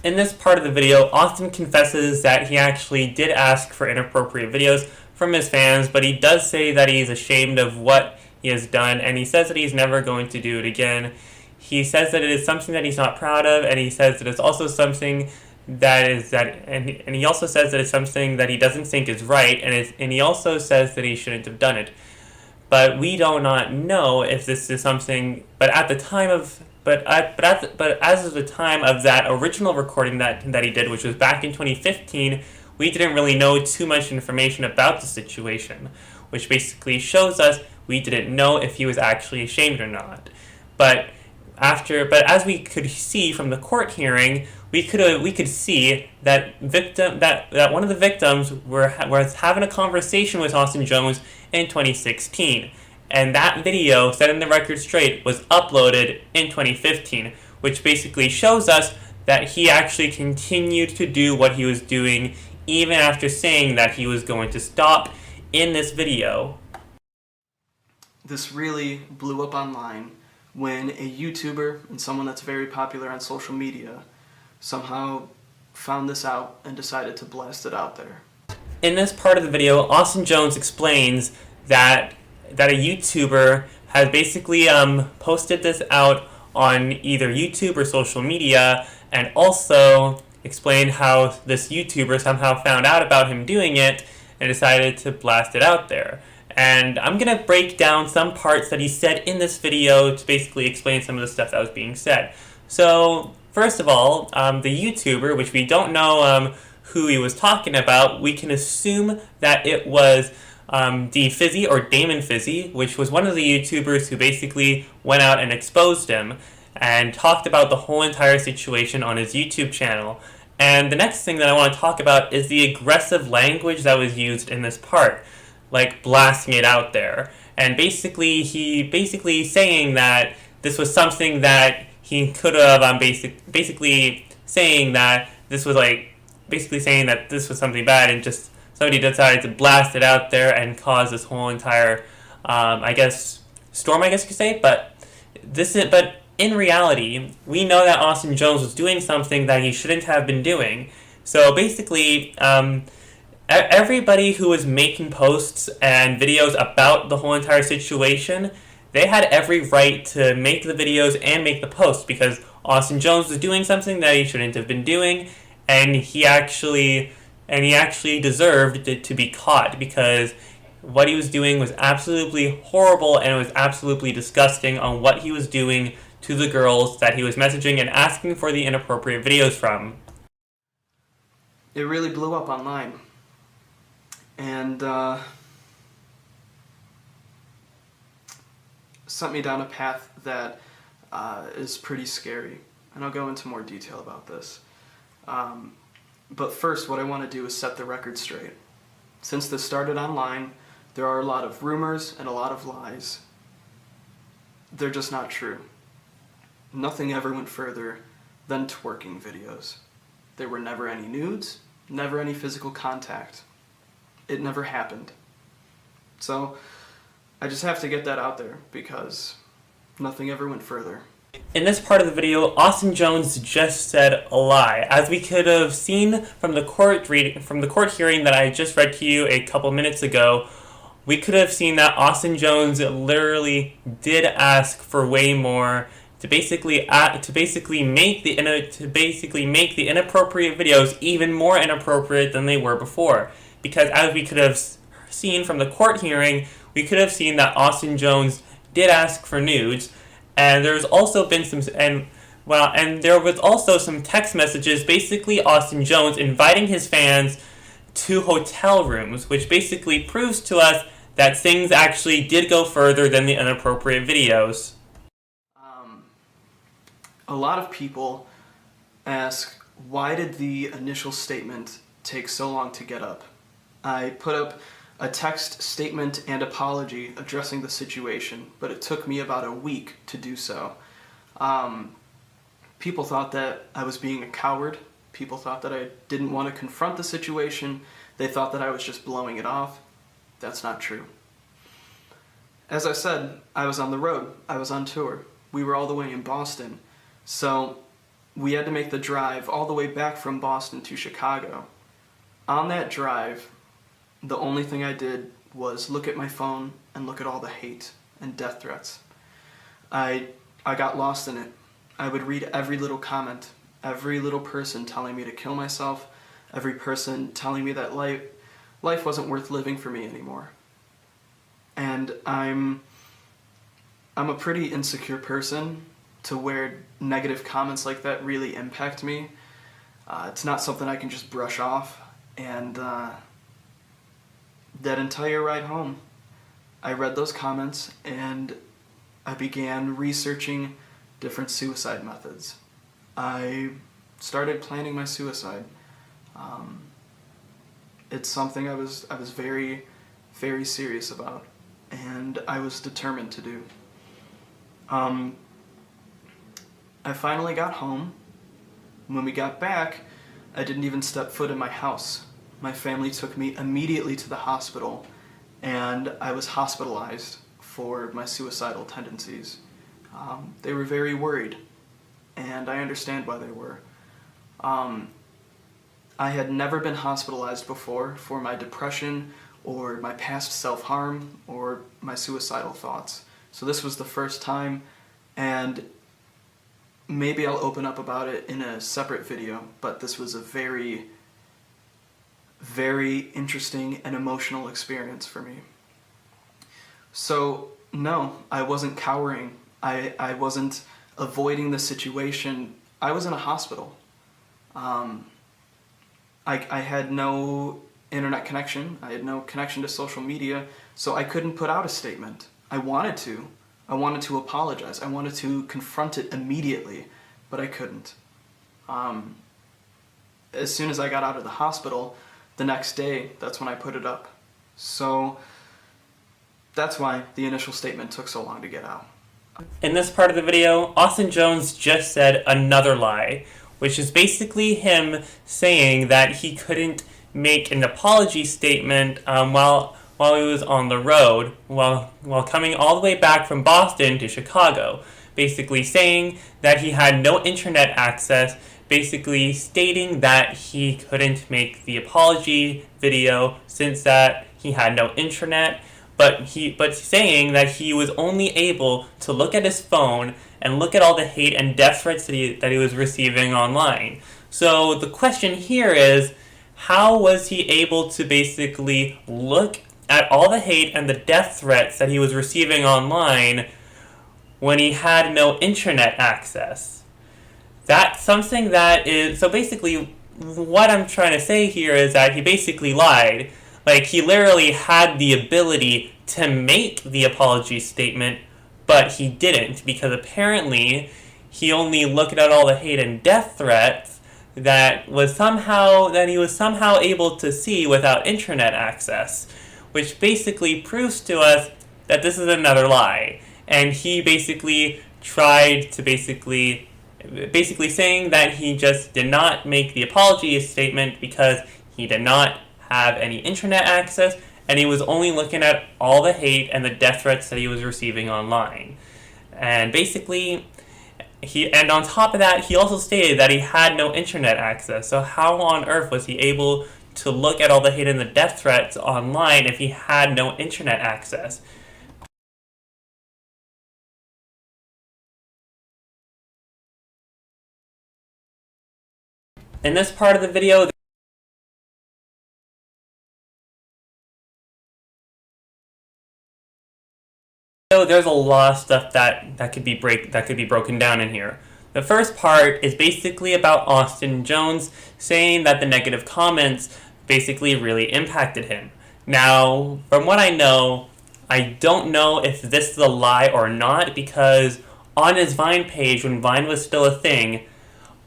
In this part of the video, Austin confesses that he actually did ask for inappropriate videos from his fans, but he does say that he's ashamed of what he has done, and he says that he's never going to do it again. He says that it is something that he's not proud of, and he says that it's also something and he also says that it's something that he doesn't think is right, and he also says that he shouldn't have done it. But we do not know if this is something. But as of the time of that original recording that he did, which was back in 2015, we didn't really know too much information about the situation, which basically shows us we didn't know if he was actually ashamed or not. But as we could see from the court hearing, we could see that one of the victims was having a conversation with Austin Jones in 2016, and that video, Setting the Record Straight, was uploaded in 2015, which basically shows us that he actually continued to do what he was doing even after saying that he was going to stop in this video. This really blew up online when a YouTuber and someone that's very popular on social media somehow found this out and decided to blast it out there. In this part of the video, Austin Jones explains that a YouTuber has basically posted this out on either YouTube or social media, and also explained how this YouTuber somehow found out about him doing it and decided to blast it out there. And I'm going to break down some parts that he said in this video to basically explain some of the stuff that was being said. So, first of all, the YouTuber, which we don't know who he was talking about, we can assume that it was D Fizzy or Damon Fizzy, which was one of the YouTubers who basically went out and exposed him. and talked about the whole entire situation on his YouTube channel. And the next thing that I want to talk about is the aggressive language that was used in this part, like blasting it out there. And basically saying that this was something that he could have basically saying that this was like basically saying that this was something bad, and just somebody decided to blast it out there and cause this whole entire I guess storm, I guess you could say. But in reality, we know that Austin Jones was doing something that he shouldn't have been doing. So basically, everybody who was making posts and videos about the whole entire situation, they had every right to make the videos and make the posts, because Austin Jones was doing something that he shouldn't have been doing, and he actually deserved to be caught, because what he was doing was absolutely horrible, and it was absolutely disgusting on what he was doing to the girls that he was messaging and asking for the inappropriate videos from. It really blew up online. And sent me down a path that is pretty scary. And I'll go into more detail about this. But first, what I want to do is set the record straight. Since this started online, there are a lot of rumors and a lot of lies. They're just not true. Nothing ever went further than twerking videos. There were never any nudes, never any physical contact. It never happened. So, I just have to get that out there, because nothing ever went further. In this part of the video, Austin Jones just said a lie. As we could have seen from the court hearing that I just read to you a couple minutes ago, we could have seen that Austin Jones literally did ask for way more to basically make the inappropriate videos even more inappropriate than they were before. Because as we could have seen from the court hearing, we could have seen that Austin Jones did ask for nudes, and there was also some text messages, basically Austin Jones inviting his fans to hotel rooms, which basically proves to us that things actually did go further than the inappropriate videos. A lot of people ask, why did the initial statement take so long to get up? I put up a text statement and apology addressing the situation, but it took me about a week to do so. People thought that I was being a coward. People thought that I didn't want to confront the situation. They thought that I was just blowing it off. That's not true. As I said, I was on the road. I was on tour. We were all the way in Boston. So we had to make the drive all the way back from Boston to Chicago. On that drive, the only thing I did was look at my phone and look at all the hate and death threats. I got lost in it. I would read every little comment, every little person telling me to kill myself, every person telling me that life wasn't worth living for me anymore. And I'm a pretty insecure person, to where negative comments like that really impact me. It's not something I can just brush off. And that entire ride home, I read those comments and I began researching different suicide methods. I started planning my suicide. It's something I was very, very serious about, and I was determined to do. I finally got home. When we got back, I didn't even step foot in my house. My family took me immediately to the hospital, and I was hospitalized for my suicidal tendencies. They were very worried, and I understand why they were. I had never been hospitalized before for my depression or my past self-harm or my suicidal thoughts. So this was the first time, and maybe I'll open up about it in a separate video, but this was a very, very interesting and emotional experience for me. So, no, I wasn't cowering. I wasn't avoiding the situation. I was in a hospital. I had no internet connection. I had no connection to social media, so I couldn't put out a statement. I wanted to. I wanted to apologize. I wanted to confront it immediately, but I couldn't. As soon as I got out of the hospital, the next day, that's when I put it up. So that's why the initial statement took so long to get out. In this part of the video, Austin Jones just said another lie, which is basically him saying that he couldn't make an apology statement while he was on the road, while coming all the way back from Boston to Chicago, basically saying that he had no internet access, basically stating that he couldn't make the apology video since that he had no internet, but saying that he was only able to look at his phone and look at all the hate and death threats that he was receiving online. So the question here is, how was he able to basically look at all the hate and the death threats that he was receiving online when he had no internet access? That's something that is... So basically, what I'm trying to say here is that he basically lied. Like, he literally had the ability to make the apology statement, but he didn't, because apparently he only looked at all the hate and death threats that he was somehow able to see without internet access, which basically proves to us that this is another lie. And he basically tried to basically saying that he just did not make the apology statement because he did not have any internet access, and he was only looking at all the hate and the death threats that he was receiving online. And basically, and on top of that, he also stated that he had no internet access. So how on earth was he able to look at all the hate and the death threats online if he had no internet access? In this part of the video, there's a lot of stuff that could be broken down in here. The first part is basically about Austin Jones saying that the negative comments basically really impacted him. Now, from what I know, I don't know if this is a lie or not, because on his Vine page, when Vine was still a thing,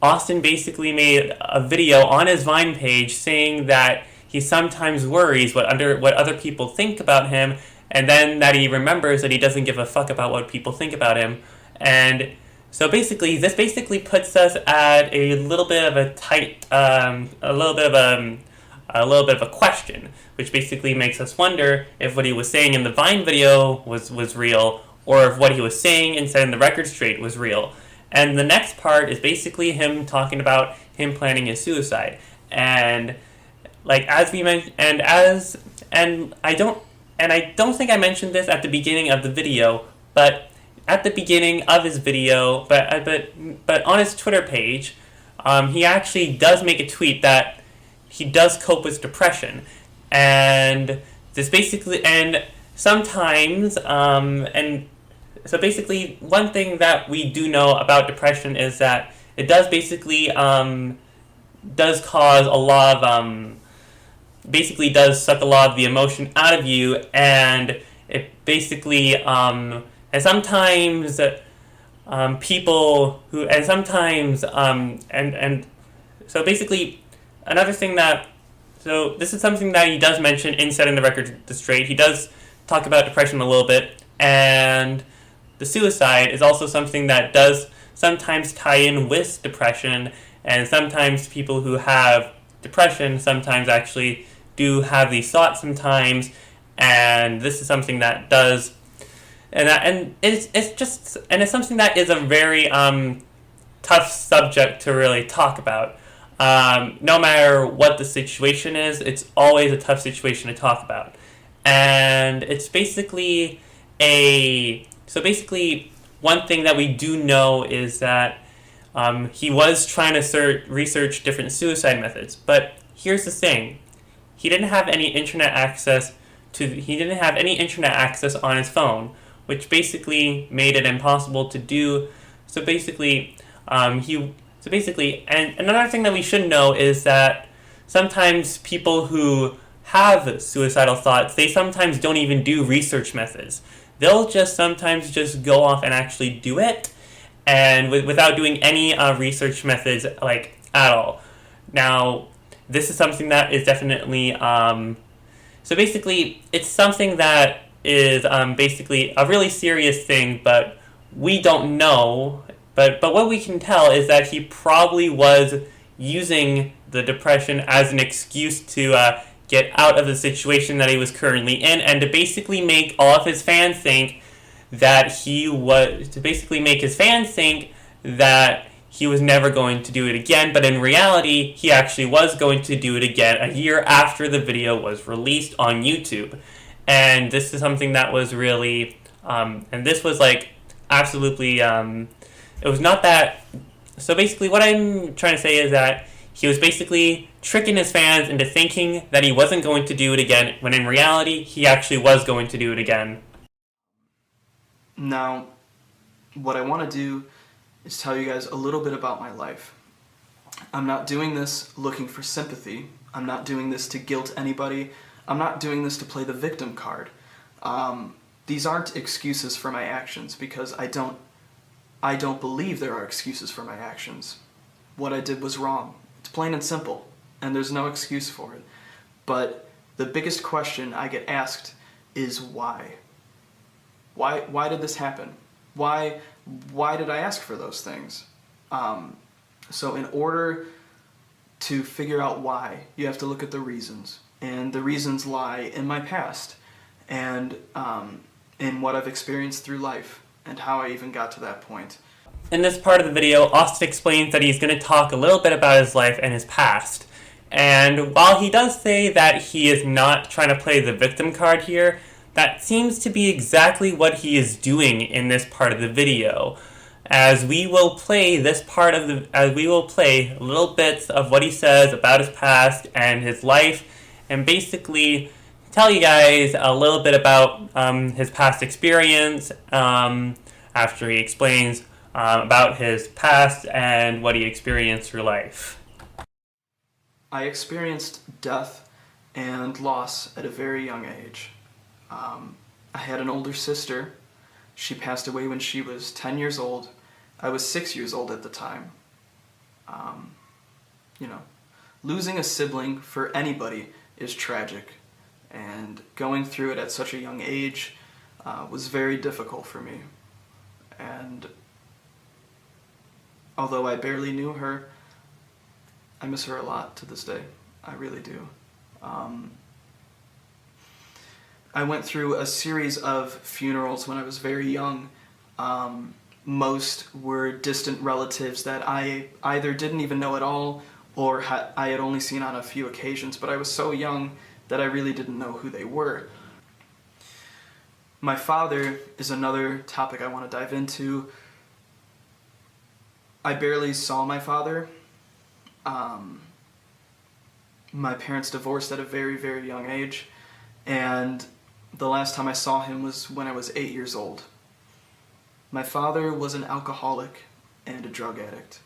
Austin basically made a video on his Vine page saying that he sometimes worries what other people think about him, and then that he remembers that he doesn't give a fuck about what people think about him. And so basically, this basically puts us at a little bit of a tight, a little bit of a question, which basically makes us wonder if what he was saying in the Vine video was real, or if what he was saying in setting the record straight was real. And the next part is basically him talking about him planning his suicide. And like as we mentioned, I don't think I mentioned this at the beginning of the video, but at the beginning of his video, but on his Twitter page, he actually does make a tweet that he does cope with depression, and this basically, and sometimes, and so basically, one thing that we do know about depression is that it does basically does cause a lot of basically does suck a lot of the emotion out of you, and it basically and sometimes people who and sometimes and so basically another thing that so this is something that he does mention in setting the record straight. He does talk about depression a little bit, and the suicide is also something that does sometimes tie in with depression, and sometimes people who have depression sometimes actually do have these thoughts sometimes, and this is something that does, and it's something that is a very tough subject to really talk about. No matter what the situation is, it's always a tough situation to talk about, and it's basically one thing that we do know is that he was trying to research different suicide methods, but here's the thing. He didn't have any internet access on his phone, which basically made it impossible to do. So basically, and another thing that we should know is that sometimes people who have suicidal thoughts, they sometimes don't even do research methods. they'll just sometimes just go off and actually do it, and without doing any research methods like at all. Now, this is something that is definitely so basically it's something that is basically a really serious thing, but we don't know. But what we can tell is that he probably was using the depression as an excuse to get out of the situation that he was currently in, and to basically make all of his fans think that he was to basically make his fans think that he was never going to do it again, but in reality, he actually was going to do it again a year after the video was released on YouTube. And this is something that was really, and this was like absolutely, it was not that. So basically, what I'm trying to say is that he was basically tricking his fans into thinking that he wasn't going to do it again, when in reality, he actually was going to do it again. Now, what I want to do is tell you guys a little bit about my life. I'm not doing this looking for sympathy. I'm not doing this to guilt anybody. I'm not doing this to play the victim card. These aren't excuses for my actions, because I don't believe there are excuses for my actions. What I did was wrong. It's plain and simple, and there's no excuse for it. But the biggest question I get asked is why? Why did this happen? Why did I ask for those things? So in order to figure out why, you have to look at the reasons. And the reasons lie in my past, and in what I've experienced through life, and how I even got to that point. In this part of the video, Austin explains that he's going to talk a little bit about his life and his past. And while he does say that he is not trying to play the victim card here, that seems to be exactly what he is doing in this part of the video. As we will play little bits of what he says about his past and his life, and basically tell you guys a little bit about his past experience after he explains about his past and what he experienced through life. I experienced death and loss at a very young age. I had an older sister. She passed away when she was 10 years old. I was 6 years old at the time. Losing a sibling for anybody is tragic, and going through it at such a young age was very difficult for me. And although I barely knew her, I miss her a lot to this day. I really do. I went through a series of funerals when I was very young. Most were distant relatives that I either didn't even know at all, or I had only seen on a few occasions, but I was so young that I really didn't know who they were. My father is another topic I want to dive into. I barely saw my father. My parents divorced at a very, very young age, and the last time I saw him was when I was 8 years old. My father was an alcoholic and a drug addict,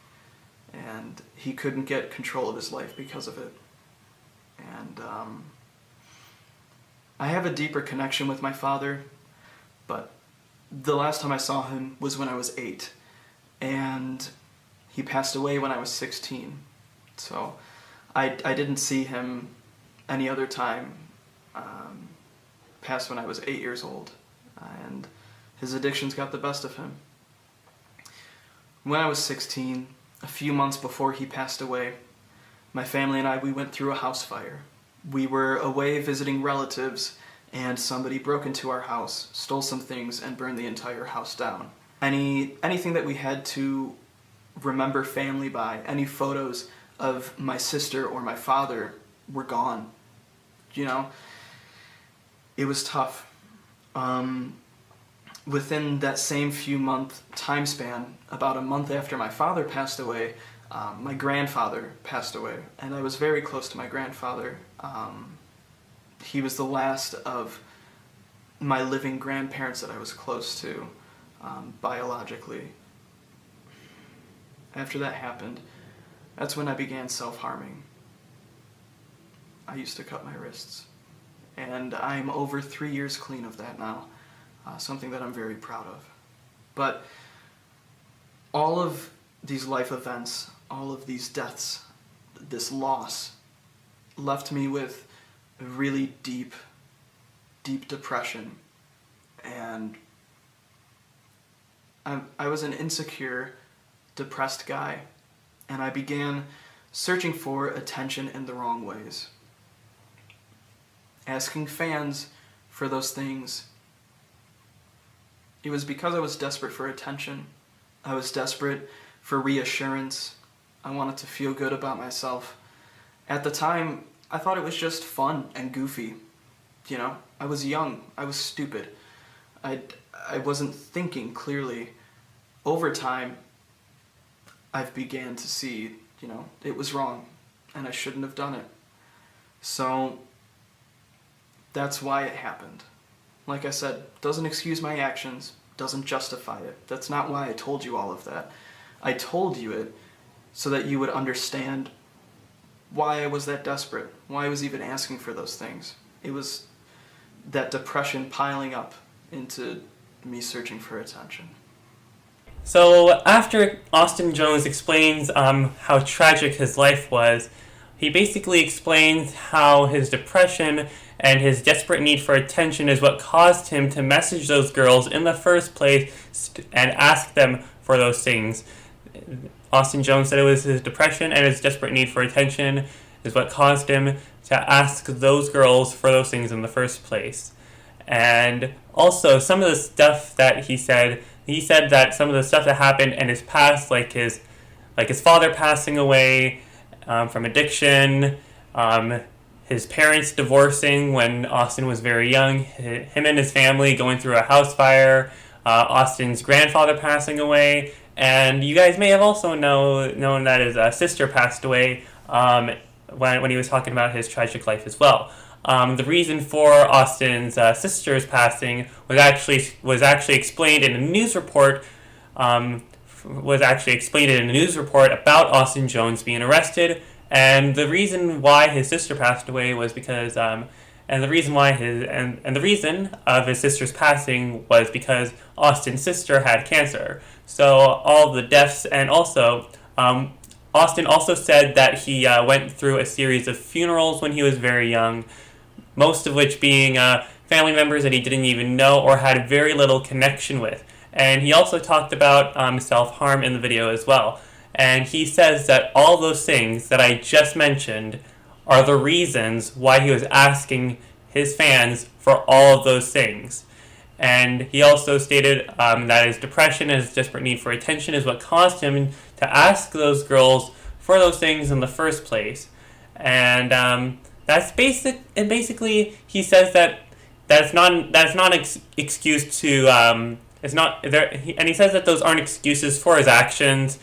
and he couldn't get control of his life because of it. And I have a deeper connection with my father, but the last time I saw him was when I was 8, and he passed away when I was 16. So I didn't see him any other time past when I was 8 years old, and his addictions got the best of him. When I was 16, a few months before he passed away, my family and we went through a house fire. We were away visiting relatives, and somebody broke into our house, stole some things, and burned the entire house down. Anything that we had to remember family by, any photos of my sister or my father, were gone. It was tough. Within that same few month time span, about a month after my father passed away, my grandfather passed away, and I was very close to my grandfather. He was the last of my living grandparents that I was close to biologically. After that happened, that's when I began self-harming. I used to cut my wrists, and I'm over 3 years clean of that now. something that I'm very proud of. But all of these life events, all of these deaths, this loss, left me with a really deep depression. And I was an insecure, depressed guy, and I began searching for attention in the wrong ways. Asking fans for those things. It was because I was desperate for attention. I was desperate for reassurance. I wanted to feel good about myself. At the time, I thought it was just fun and goofy. You know, I was young. I was stupid. I wasn't thinking clearly. Over time, I've began to see, it was wrong, and I shouldn't have done it. So that's why it happened. Like I said, doesn't excuse my actions, doesn't justify it. That's not why I told you all of that. I told you it so that you would understand why I was that desperate, why I was even asking for those things. It was that depression piling up into me searching for attention. So after Austin Jones explains how tragic his life was, he basically explains how his depression and his desperate need for attention is what caused him to message those girls in the first place and ask them for those things. Austin Jones said it was his depression and his desperate need for attention is what caused him to ask those girls for those things in the first place. And also, some of the stuff that he said that some of the stuff that happened in his past, like his father passing away from addiction, his parents divorcing when Austin was very young, him and his family going through a house fire, Austin's grandfather passing away, and you guys may have also known that his sister passed away when he was talking about his tragic life as well. The reason for Austin's sister's passing was actually explained in a news report. About Austin Jones being arrested, and the reason why his sister passed away was because, the reason of his sister's passing was because Austin's sister had cancer. So all the deaths, and also, Austin also said that he went through a series of funerals when he was very young, most of which being family members that he didn't even know or had very little connection with. And he also talked about self-harm in the video as well. And he says that all those things that I just mentioned are the reasons why he was asking his fans for all of those things. And he also stated that his depression and his desperate need for attention is what caused him to ask those girls for those things in the first place. And that's basic. And basically, he says that that's not an excuse to it's not there. And he says that those aren't excuses for his actions.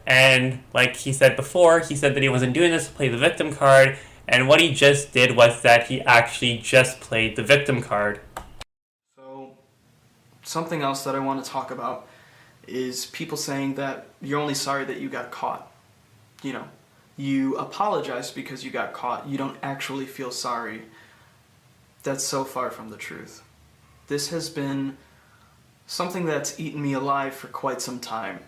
And like he said before, he said that he wasn't doing this to play the victim card. And what he just did was that he actually just played the victim card. So, something else that I want to talk about is people saying that you're only sorry that you got caught. You apologize because you got caught. You don't actually feel sorry. That's so far from the truth. This has been something that's eaten me alive for quite some time.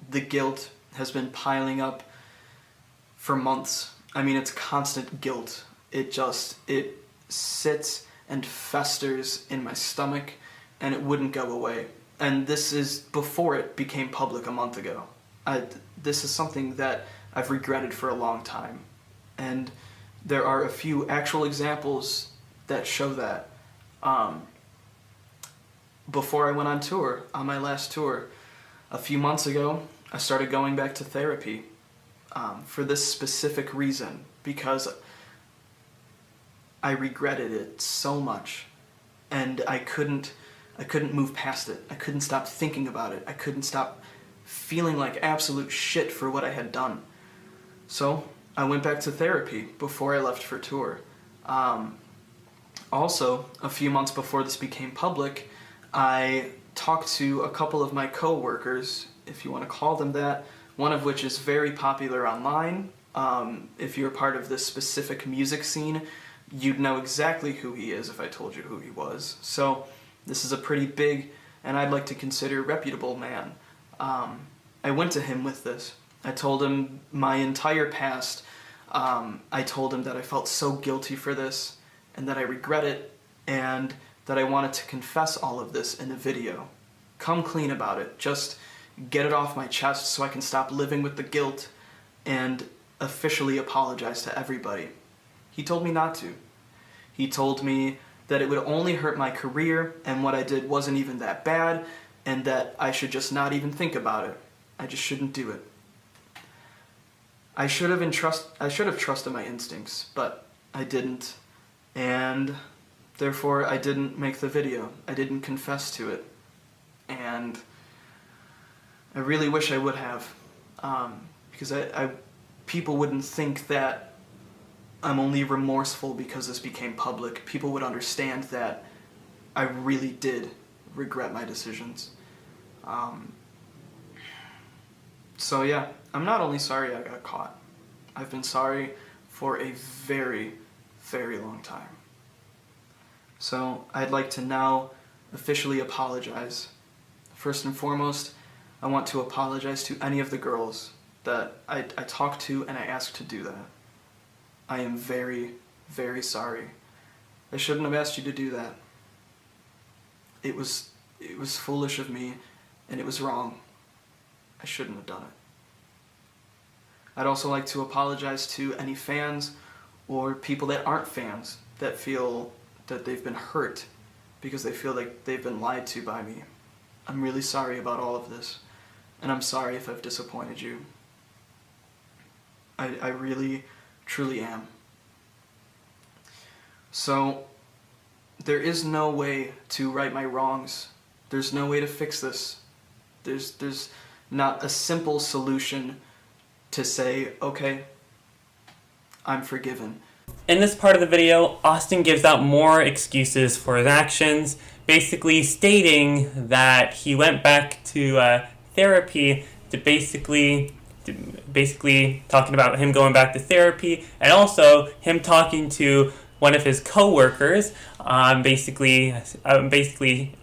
The guilt has been piling up for months. I mean, it's constant guilt. It sits and festers in my stomach, and it wouldn't go away. And this is before it became public a month ago. This is something that I've regretted for a long time. And there are a few actual examples that show that. Before I went on tour, on my last tour, a few months ago, I started going back to therapy for this specific reason, because I regretted it so much, and I couldn't move past it. I couldn't stop thinking about it. I couldn't stop feeling like absolute shit for what I had done. So I went back to therapy before I left for tour. Also, a few months before this became public, I talked to a couple of my co-workers, if you want to call them that, one of which is very popular online. If you're part of this specific music scene, you'd know exactly who he is if I told you who he was. So this is a pretty big, and I'd like to consider reputable man. I went to him with this. I told him my entire past. I told him that I felt so guilty for this, and that I regret it, and that I wanted to confess all of this in a video. Come clean about it. Just get it off my chest so I can stop living with the guilt and officially apologize to everybody. He told me not to. He told me that it would only hurt my career and what I did wasn't even that bad, and that I should just not even think about it. I just shouldn't do it. I should have trusted my instincts, but I didn't, and therefore I didn't make the video. I didn't confess to it, and I really wish I would have, because people wouldn't think that I'm only remorseful because this became public. People would understand that I really did regret my decisions. So yeah, I'm not only sorry I got caught. I've been sorry for a very, very long time. So I'd like to now officially apologize. First and foremost, I want to apologize to any of the girls that I talked to and I asked to do that. I am very, very sorry. I shouldn't have asked you to do that. It was foolish of me, and it was wrong. I shouldn't have done it. I'd also like to apologize to any fans or people that aren't fans that feel that they've been hurt because they feel like they've been lied to by me. I'm really sorry about all of this, and I'm sorry if I've disappointed you. I really, truly am. So, there is no way to right my wrongs. There's no way to fix this. There's not a simple solution to say, okay, I'm forgiven. In this part of the video, Austin gives out more excuses for his actions, basically stating that he went back to therapy to basically talking about him going back to therapy, and also him talking to one of his co-workers, basically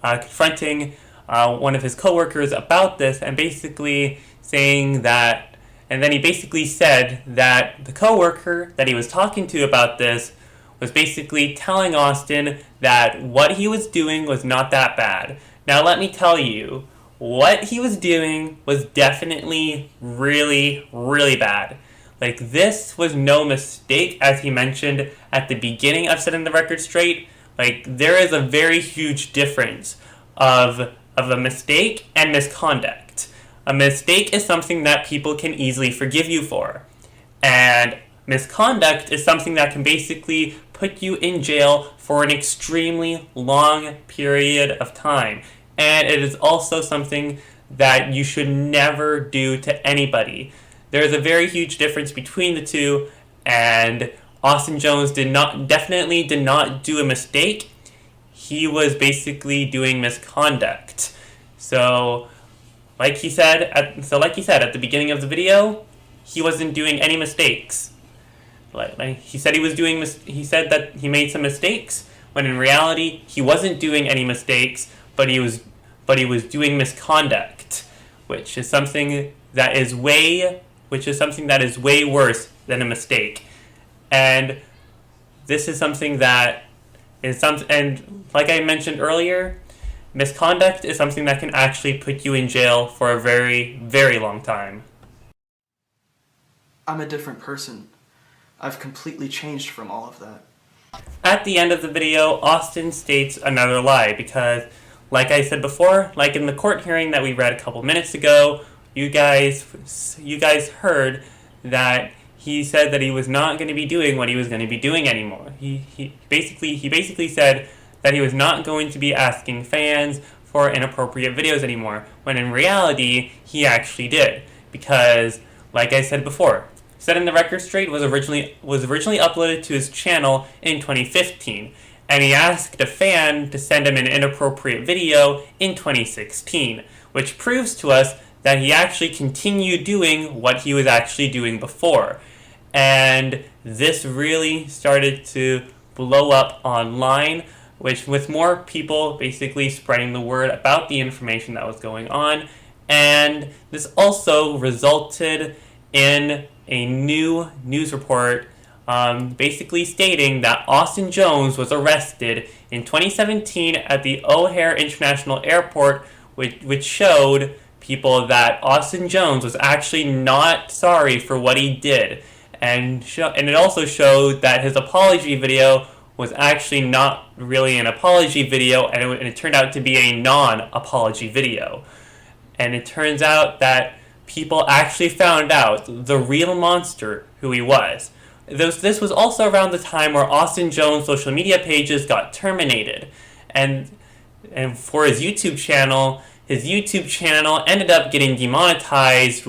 confronting one of his co-workers about this, and basically saying that, and then he basically said that the co-worker that he was talking to about this was basically telling Austin that what he was doing was not that bad. Now let me tell you, what he was doing was definitely really, really bad. Like, this was no mistake, as he mentioned at the beginning of Setting the Record Straight. Like, there is a very huge difference of a mistake and misconduct. A mistake is something that people can easily forgive you for. And misconduct is something that can basically put you in jail for an extremely long period of time. And it is also something that you should never do to anybody. There is a very huge difference between the two, and Austin Jones definitely did not do a mistake. He was basically doing misconduct. So, like he said at the beginning of the video, he wasn't doing any mistakes. He said he said that he made some mistakes, when in reality he wasn't doing any mistakes, but he was doing misconduct, which is something that is way worse than a mistake. And this is something that and like I mentioned earlier, misconduct is something that can actually put you in jail for a very, very long time. I'm a different person. I've completely changed from all of that. At the end of the video, Austin states another lie, because like I said before, like in the court hearing that we read a couple minutes ago, you guys heard that he said that he was not going to be doing what he was going to be doing anymore. He basically said that he was not going to be asking fans for inappropriate videos anymore, when in reality he actually did, because like I said before, Setting the Record Straight was originally uploaded to his channel in 2015. And he asked a fan to send him an inappropriate video in 2016, which proves to us that he actually continued doing what he was actually doing before. And this really started to blow up online, which with more people basically spreading the word about the information that was going on. And this also resulted in a new news report basically stating that Austin Jones was arrested in 2017 at the O'Hare International Airport, which showed people that Austin Jones was actually not sorry for what he did. And it also showed that his apology video was actually not really an apology video, and it turned out to be a non-apology video. And it turns out that people actually found out the real monster who he was. This was also around the time where Austin Jones' social media pages got terminated. And for his YouTube channel ended up getting demonetized,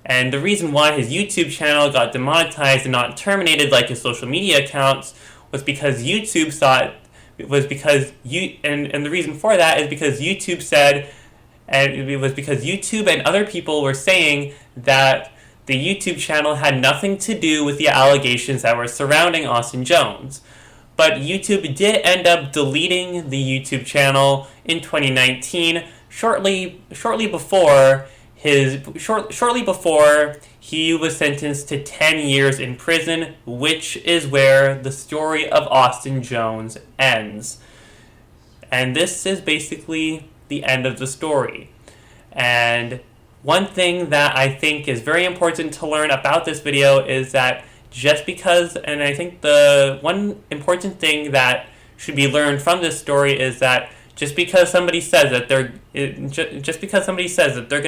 and the reason why his YouTube channel got demonetized and not terminated like his social media accounts was because YouTube thought and the reason for that is because YouTube said, and it was because YouTube and other people were saying that the YouTube channel had nothing to do with the allegations that were surrounding Austin Jones. But YouTube did end up deleting the YouTube channel in 2019, shortly before he was sentenced to 10 years in prison, which is where the story of Austin Jones ends. And this is basically the end of the story. And one thing that I think is very important to learn about this video is that and I think the one important thing that should be learned from this story is that just because somebody says that they're going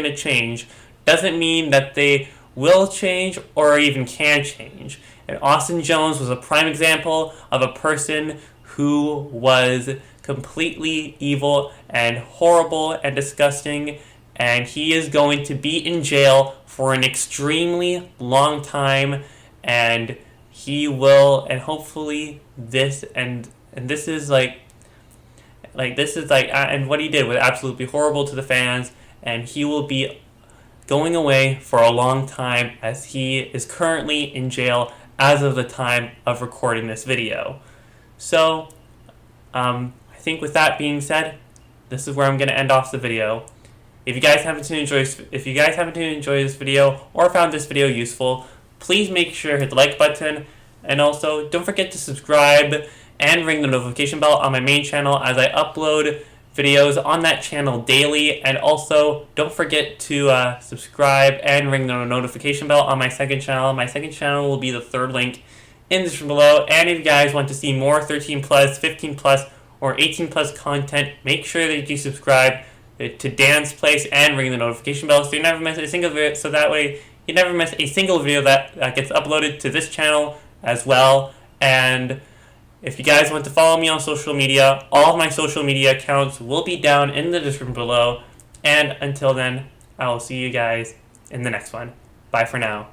to change doesn't mean that they will change or even can change. And Austin Jones was a prime example of a person who was completely evil and horrible and disgusting, and he is going to be in jail for an extremely long time, and he will, and hopefully this and this is and what he did was absolutely horrible to the fans, and he will be going away for a long time as he is currently in jail as of the time of recording this video. So, I think with that being said, this is where I'm going to end off the video. If you guys happen to enjoy this video or found this video useful, please make sure to hit the like button, and also don't forget to subscribe and ring the notification bell on my main channel as I upload videos on that channel daily. And also don't forget to subscribe and ring the notification bell on my second channel. My second channel will be the third link in the description below. And if you guys want to see more 13+, 15+, or 18+ content, make sure that you subscribe to Dan's Place and ring the notification bell so you never miss a single video. So that way you never miss a single video that gets uploaded to this channel as well. And if you guys want to follow me on social media, all of my social media accounts will be down in the description below. And until then, I will see you guys in the next one. Bye for now.